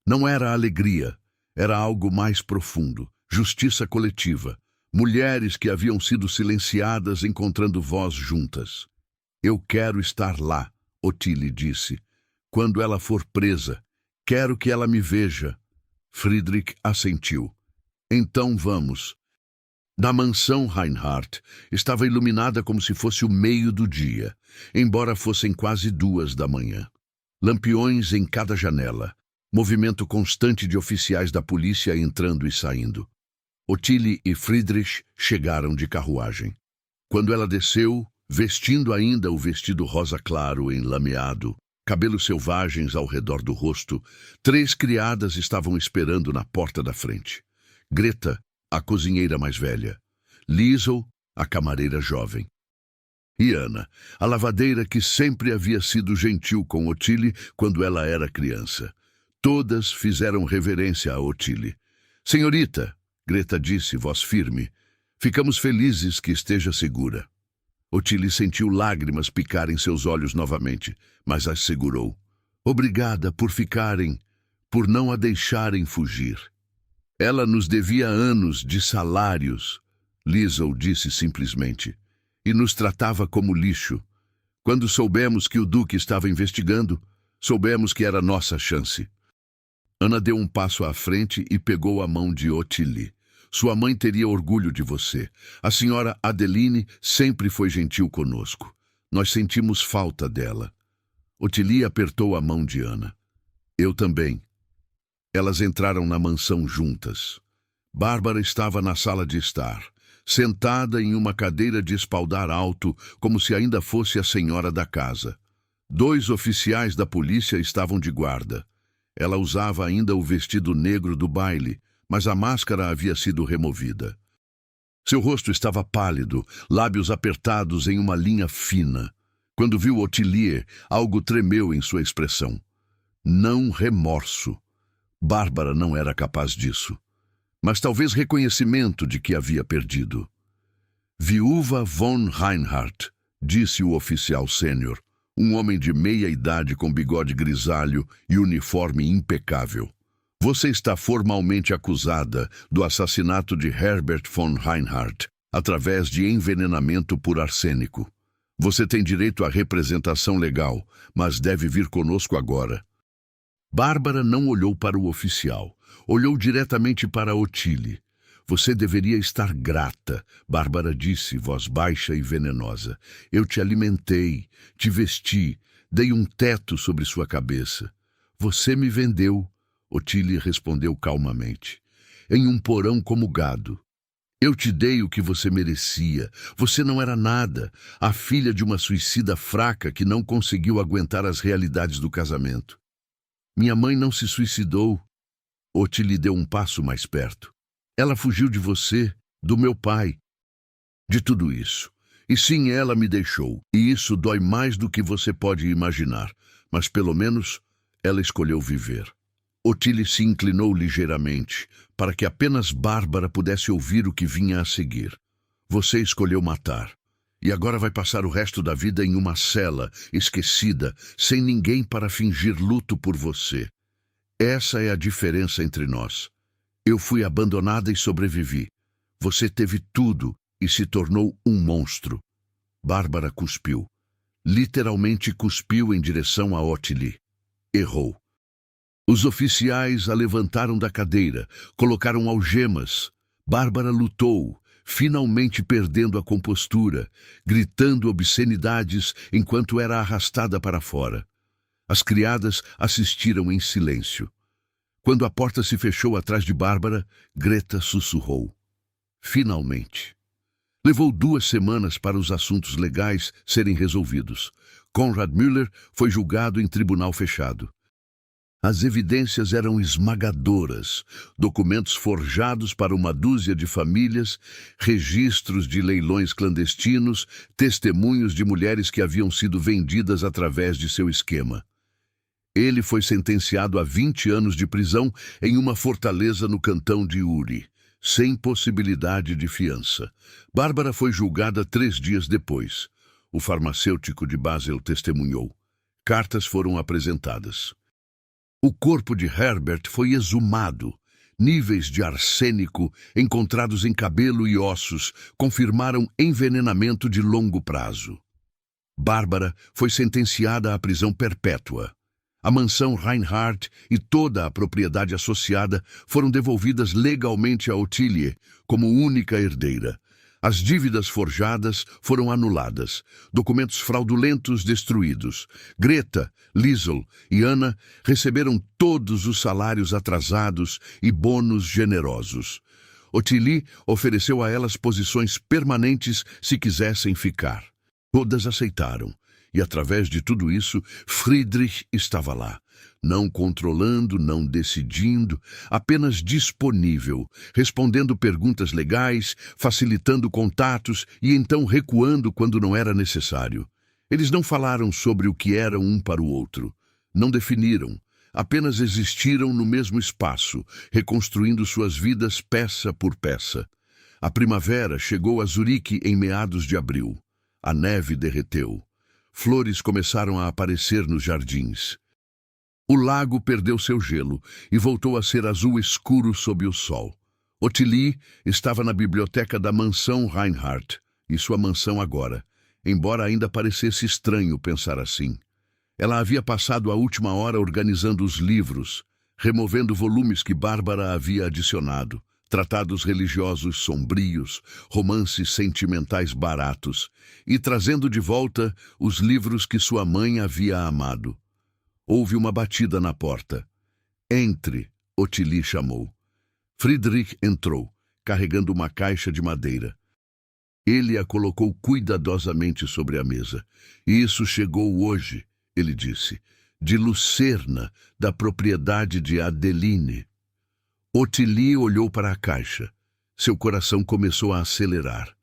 Não era alegria, era algo mais profundo, justiça coletiva. Mulheres que haviam sido silenciadas encontrando voz juntas. Eu quero estar lá, Ottilie disse. Quando ela for presa, quero que ela me veja. Friedrich assentiu. Então vamos. Da mansão Reinhardt estava iluminada como se fosse o meio do dia, embora fossem quase 2 da manhã. Lampiões em cada janela, movimento constante de oficiais da polícia entrando e saindo. Ottilie e Friedrich chegaram de carruagem. Quando ela desceu, vestindo ainda o vestido rosa claro enlameado, cabelos selvagens ao redor do rosto, 3 criadas estavam esperando na porta da frente. Greta, a cozinheira mais velha. Liesl, a camareira jovem. E Anna, a lavadeira que sempre havia sido gentil com Ottilie quando ela era criança. Todas fizeram reverência a Ottilie. Senhorita, Greta disse, voz firme, ficamos felizes que esteja segura. Ottilie sentiu lágrimas picarem seus olhos novamente, mas as segurou. Obrigada por ficarem, por não a deixarem fugir. Ela nos devia anos de salários, Liesl disse simplesmente, e nos tratava como lixo. Quando soubemos que o Duque estava investigando, soubemos que era nossa chance. Anna deu um passo à frente e pegou a mão de Ottilie. Sua mãe teria orgulho de você. A senhora Adeline sempre foi gentil conosco. Nós sentimos falta dela. Ottilie apertou a mão de Anna. Eu também. Elas entraram na mansão juntas. Bárbara estava na sala de estar, sentada em uma cadeira de espaldar alto, como se ainda fosse a senhora da casa. 2 oficiais da polícia estavam de guarda. Ela usava ainda o vestido negro do baile, mas a máscara havia sido removida. Seu rosto estava pálido, lábios apertados em uma linha fina. Quando viu Ottilie, algo tremeu em sua expressão. Não remorso. Bárbara não era capaz disso. Mas talvez reconhecimento de que havia perdido. Viúva von Reinhardt, disse o oficial sênior, um homem de meia idade com bigode grisalho e uniforme impecável. Você está formalmente acusada do assassinato de Herbert von Reinhardt, através de envenenamento por arsênico. Você tem direito à representação legal, mas deve vir conosco agora. Bárbara não olhou para o oficial. Olhou diretamente para Ottilie. Você deveria estar grata, Bárbara disse, voz baixa e venenosa. Eu te alimentei, te vesti, dei um teto sobre sua cabeça. Você me vendeu, Ottilie respondeu calmamente, em um porão como gado. Eu te dei o que você merecia. Você não era nada, a filha de uma suicida fraca que não conseguiu aguentar as realidades do casamento. Minha mãe não se suicidou. Ottilie deu um passo mais perto. Ela fugiu de você, do meu pai, de tudo isso. E sim, ela me deixou. E isso dói mais do que você pode imaginar. Mas pelo menos ela escolheu viver. Ottilie se inclinou ligeiramente, para que apenas Bárbara pudesse ouvir o que vinha a seguir. Você escolheu matar. E agora vai passar o resto da vida em uma cela, esquecida, sem ninguém para fingir luto por você. Essa é a diferença entre nós. Eu fui abandonada e sobrevivi. Você teve tudo e se tornou um monstro. Bárbara cuspiu. Literalmente cuspiu em direção a Ottilie. Errou. Os oficiais a levantaram da cadeira, colocaram algemas. Bárbara lutou, finalmente perdendo a compostura, gritando obscenidades enquanto era arrastada para fora. As criadas assistiram em silêncio. Quando a porta se fechou atrás de Bárbara, Greta sussurrou. Finalmente. Levou 2 semanas para os assuntos legais serem resolvidos. Konrad Müller foi julgado em tribunal fechado. As evidências eram esmagadoras, documentos forjados para uma dúzia de famílias, registros de leilões clandestinos, testemunhos de mulheres que haviam sido vendidas através de seu esquema. Ele foi sentenciado a 20 anos de prisão em uma fortaleza no cantão de Uri, sem possibilidade de fiança. Bárbara foi julgada 3 dias depois. O farmacêutico de Basel testemunhou. Cartas foram apresentadas. O corpo de Herbert foi exumado. Níveis de arsênico encontrados em cabelo e ossos confirmaram envenenamento de longo prazo. Bárbara foi sentenciada à prisão perpétua. A mansão Reinhardt e toda a propriedade associada foram devolvidas legalmente a Ottilie como única herdeira. As dívidas forjadas foram anuladas, documentos fraudulentos destruídos. Greta, Liesl e Anna receberam todos os salários atrasados e bônus generosos. Ottilie ofereceu a elas posições permanentes se quisessem ficar. Todas aceitaram, e através de tudo isso, Friedrich estava lá, não controlando, não decidindo, apenas disponível, respondendo perguntas legais, facilitando contatos e então recuando quando não era necessário. Eles não falaram sobre o que eram um para o outro, não definiram, apenas existiram no mesmo espaço, reconstruindo suas vidas peça por peça. A primavera chegou a Zurique em meados de abril. A neve derreteu. Flores começaram a aparecer nos jardins. O lago perdeu seu gelo e voltou a ser azul escuro sob o sol. Ottilie estava na biblioteca da mansão Reinhardt, e sua mansão agora, embora ainda parecesse estranho pensar assim. Ela havia passado a última hora organizando os livros, removendo volumes que Bárbara havia adicionado, tratados religiosos sombrios, romances sentimentais baratos, e trazendo de volta os livros que sua mãe havia amado. Houve uma batida na porta. "Entre", Ottilie chamou. Friedrich entrou, carregando uma caixa de madeira. Ele a colocou cuidadosamente sobre a mesa. "Isso chegou hoje", ele disse, "de Lucerna, da propriedade de Adeline." Ottilie olhou para a caixa. Seu coração começou a acelerar.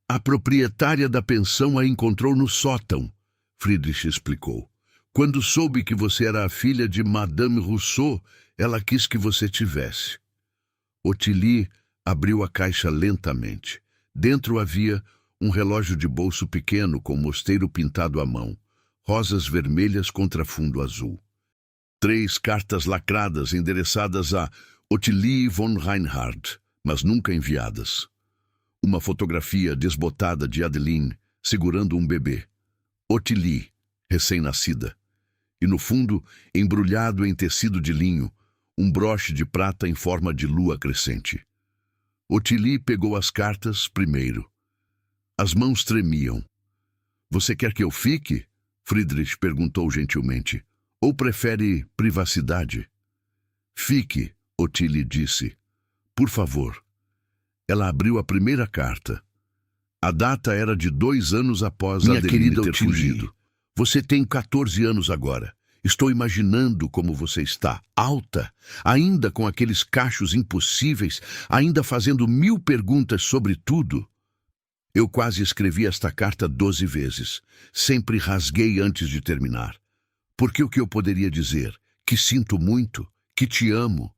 "A proprietária da pensão a encontrou no sótão", Friedrich explicou. "Quando soube que você era a filha de Madame Rousseau, ela quis que você tivesse." Ottilie abriu a caixa lentamente. Dentro havia um relógio de bolso pequeno com mosteiro pintado à mão, rosas vermelhas contra fundo azul. 3 cartas lacradas endereçadas a Ottilie von Reinhardt, mas nunca enviadas. Uma fotografia desbotada de Adeline segurando um bebê. Ottilie, recém-nascida. E no fundo, embrulhado em tecido de linho, um broche de prata em forma de lua crescente. Ottilie pegou as cartas primeiro. As mãos tremiam. "Você quer que eu fique?" Friedrich perguntou gentilmente. "Ou prefere privacidade?" "Fique", Ottilie disse. "Por favor." Ela abriu a primeira carta. A data era de 2 anos após Minha Adeline querida ter Ottilie, fugido. "Você tem 14 anos agora. Estou imaginando como você está, alta, ainda com aqueles cachos impossíveis, ainda fazendo 1000 perguntas sobre tudo." Eu quase escrevi esta carta 12 vezes. Sempre rasguei antes de terminar. Porque o que eu poderia dizer? Que sinto muito, que te amo.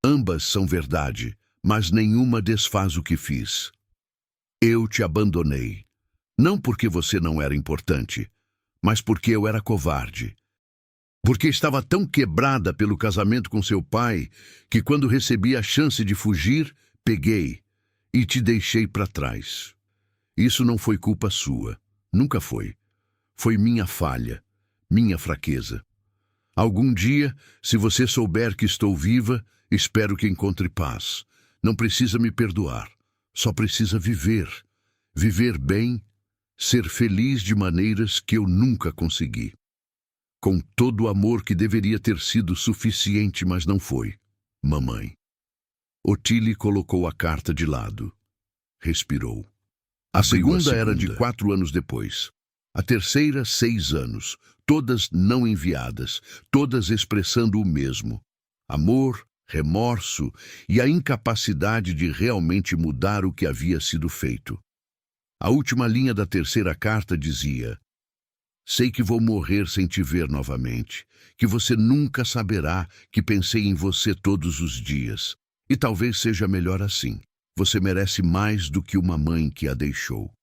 Ambas são verdade, mas nenhuma desfaz o que fiz. Eu te abandonei. Não porque você não era importante, mas porque eu era covarde. Porque estava tão quebrada pelo casamento com seu pai, que quando recebi a chance de fugir, peguei e te deixei para trás. Isso não foi culpa sua. Nunca foi. Foi minha falha, minha fraqueza. Algum dia, se você souber que estou viva, espero que encontre paz. Não precisa me perdoar. Só precisa viver. Viver bem, ser feliz de maneiras que eu nunca consegui. Com todo o amor que deveria ter sido suficiente, mas não foi. Mamãe. Ottilie colocou a carta de lado. Respirou. A segunda era de 4 anos depois. A terceira, 6 anos. Todas não enviadas, todas expressando o mesmo. Amor, remorso e a incapacidade de realmente mudar o que havia sido feito. A última linha da terceira carta dizia: "Sei que vou morrer sem te ver novamente, que você nunca saberá que pensei em você todos os dias. E talvez seja melhor assim. Você merece mais do que uma mãe que a deixou."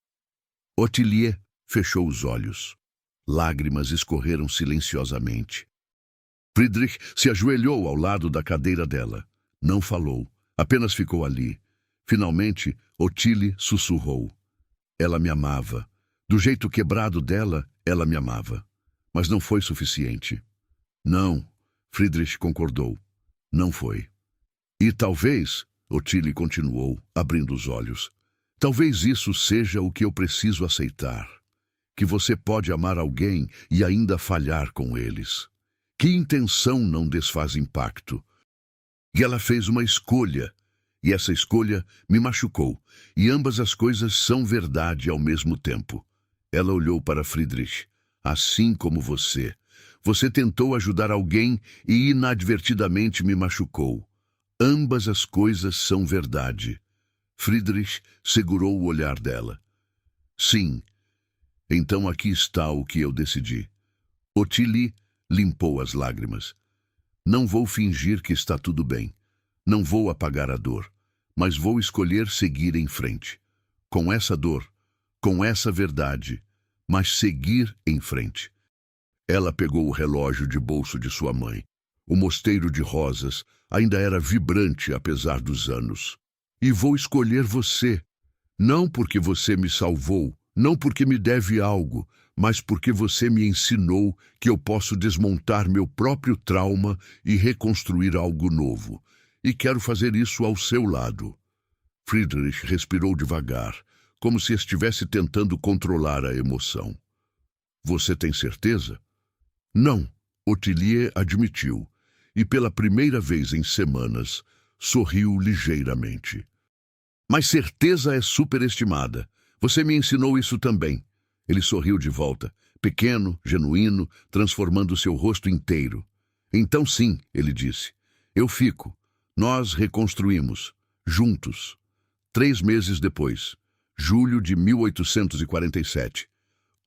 Ottilie fechou os olhos. Lágrimas escorreram silenciosamente. Friedrich se ajoelhou ao lado da cadeira dela. Não falou, apenas ficou ali. Finalmente, Ottilie sussurrou. Ela me amava. Do jeito quebrado dela, ela me amava. Mas não foi suficiente. Não, Friedrich concordou. Não foi. E talvez, Ottilie continuou, abrindo os olhos, talvez isso seja o que eu preciso aceitar. Que você pode amar alguém e ainda falhar com eles. Que intenção não desfaz impacto. E ela fez uma escolha, e essa escolha me machucou, e ambas as coisas são verdade ao mesmo tempo. Ela olhou para Friedrich. Assim como você. Você tentou ajudar alguém e inadvertidamente me machucou. Ambas as coisas são verdade. Friedrich segurou o olhar dela. Sim. Então aqui está o que eu decidi. Ottilie limpou as lágrimas. Não vou fingir que está tudo bem. Não vou apagar a dor. Mas vou escolher seguir em frente. Com essa dor, com essa verdade, mas seguir em frente. Ela pegou o relógio de bolso de sua mãe. O mosteiro de rosas ainda era vibrante apesar dos anos. E vou escolher você. Não porque você me salvou, não porque me deve algo, mas porque você me ensinou que eu posso desmontar meu próprio trauma e reconstruir algo novo. E quero fazer isso ao seu lado. Friedrich respirou devagar, como se estivesse tentando controlar a emoção. Você tem certeza? Não, Ottilie admitiu, e pela primeira vez em semanas, sorriu ligeiramente. Mas certeza é superestimada. Você me ensinou isso também. Ele sorriu de volta, pequeno, genuíno, transformando seu rosto inteiro. Então sim, ele disse. Eu fico. Nós reconstruímos. Juntos. 3 meses depois. Julho de 1847.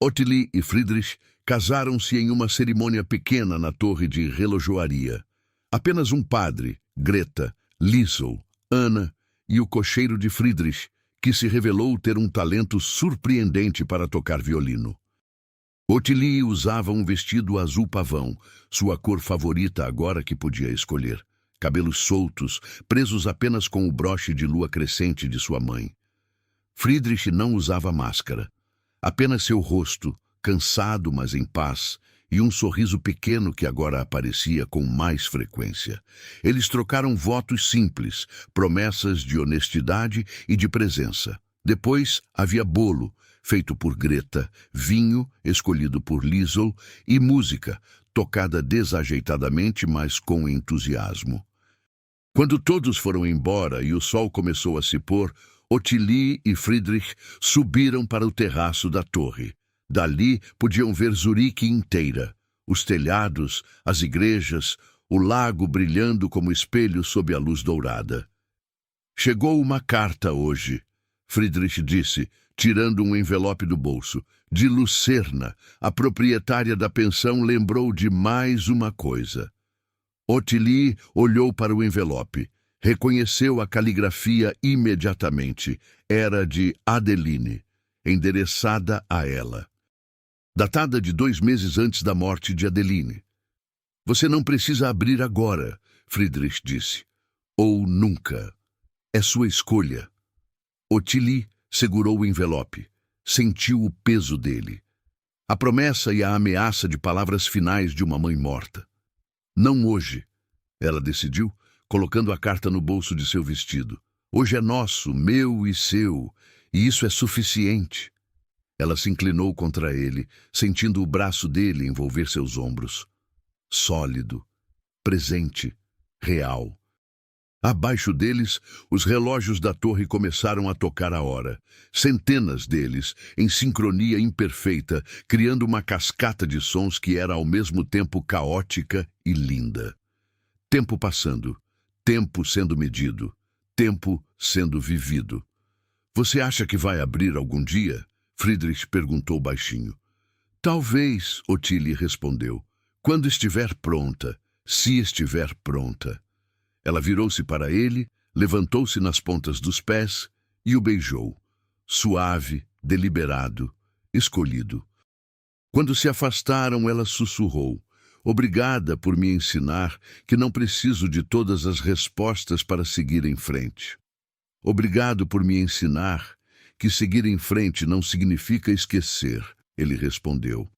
Ottilie e Friedrich casaram-se em uma cerimônia pequena na torre de relojoaria. Apenas um padre, Greta, Liesl, Anna e o cocheiro de Friedrich, que se revelou ter um talento surpreendente para tocar violino. Ottilie usava um vestido azul-pavão, sua cor favorita agora que podia escolher. Cabelos soltos, presos apenas com o broche de lua crescente de sua mãe. Friedrich não usava máscara. Apenas seu rosto, cansado mas em paz, e um sorriso pequeno que agora aparecia com mais frequência. Eles trocaram votos simples, promessas de honestidade e de presença. Depois havia bolo, feito por Greta, vinho, escolhido por Liesl, e música, tocada desajeitadamente, mas com entusiasmo. Quando todos foram embora e o sol começou a se pôr, Ottilie e Friedrich subiram para o terraço da torre. Dali podiam ver Zurique inteira, os telhados, as igrejas, o lago brilhando como espelho sob a luz dourada. Chegou uma carta hoje, Friedrich disse, tirando um envelope do bolso. De Lucerna, a proprietária da pensão lembrou de mais uma coisa. Ottilie olhou para o envelope. Reconheceu a caligrafia imediatamente. Era de Adeline, endereçada a ela. Datada de 2 meses antes da morte de Adeline. Você não precisa abrir agora, Friedrich disse. Ou nunca. É sua escolha. Ottilie segurou o envelope. Sentiu o peso dele. A promessa e a ameaça de palavras finais de uma mãe morta. Não hoje, ela decidiu, colocando a carta no bolso de seu vestido. Hoje é nosso, meu e seu, e isso é suficiente. Ela se inclinou contra ele, sentindo o braço dele envolver seus ombros. Sólido, presente, real. Abaixo deles, os relógios da torre começaram a tocar a hora. Centenas deles, em sincronia imperfeita, criando uma cascata de sons que era ao mesmo tempo caótica e linda. Tempo passando, tempo sendo medido, tempo sendo vivido. Você acha que vai abrir algum dia? Friedrich perguntou baixinho. Talvez, Ottilie respondeu. Quando estiver pronta, se estiver pronta. Ela virou-se para ele, levantou-se nas pontas dos pés e o beijou. Suave, deliberado, escolhido. Quando se afastaram, ela sussurrou. Obrigada por me ensinar que não preciso de todas as respostas para seguir em frente. Obrigado por me ensinar que seguir em frente não significa esquecer, ele respondeu.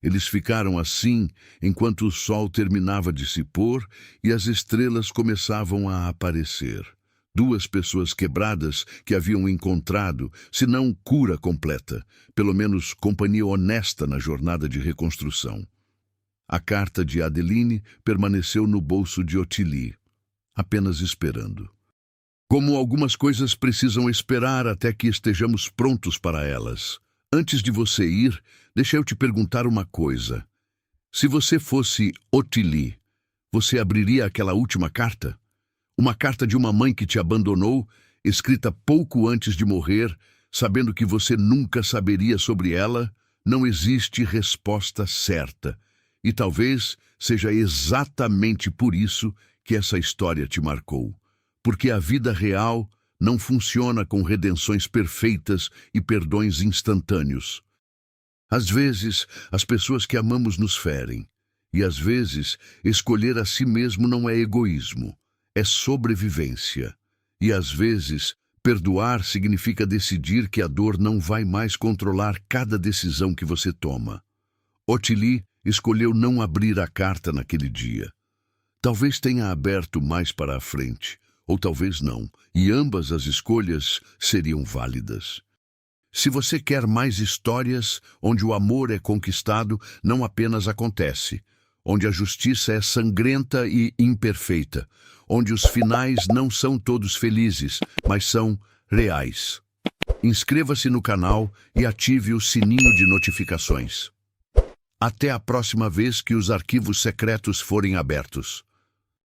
Eles ficaram assim enquanto o sol terminava de se pôr e as estrelas começavam a aparecer. 2 pessoas quebradas que haviam encontrado, se não cura completa, pelo menos companhia honesta na jornada de reconstrução. A carta de Adeline permaneceu no bolso de Ottilie, apenas esperando. Como algumas coisas precisam esperar até que estejamos prontos para elas, Antes de você ir, deixa eu te perguntar uma coisa. Se você fosse Ottilie, você abriria aquela última carta? Uma carta de uma mãe que te abandonou, escrita pouco antes de morrer, sabendo que você nunca saberia sobre ela? Não existe resposta certa. E talvez seja exatamente por isso que essa história te marcou. Porque a vida real não funciona com redenções perfeitas e perdões instantâneos. Às vezes, as pessoas que amamos nos ferem. E às vezes, escolher a si mesmo não é egoísmo, é sobrevivência. E às vezes, perdoar significa decidir que a dor não vai mais controlar cada decisão que você toma. Ottilie escolheu não abrir a carta naquele dia. Talvez tenha aberto mais para a frente, ou talvez não, e ambas as escolhas seriam válidas. Se você quer mais histórias onde o amor é conquistado, não apenas acontece, onde a justiça é sangrenta e imperfeita, onde os finais não são todos felizes, mas são reais. Inscreva-se no canal e ative o sininho de notificações. Até a próxima vez que os arquivos secretos forem abertos.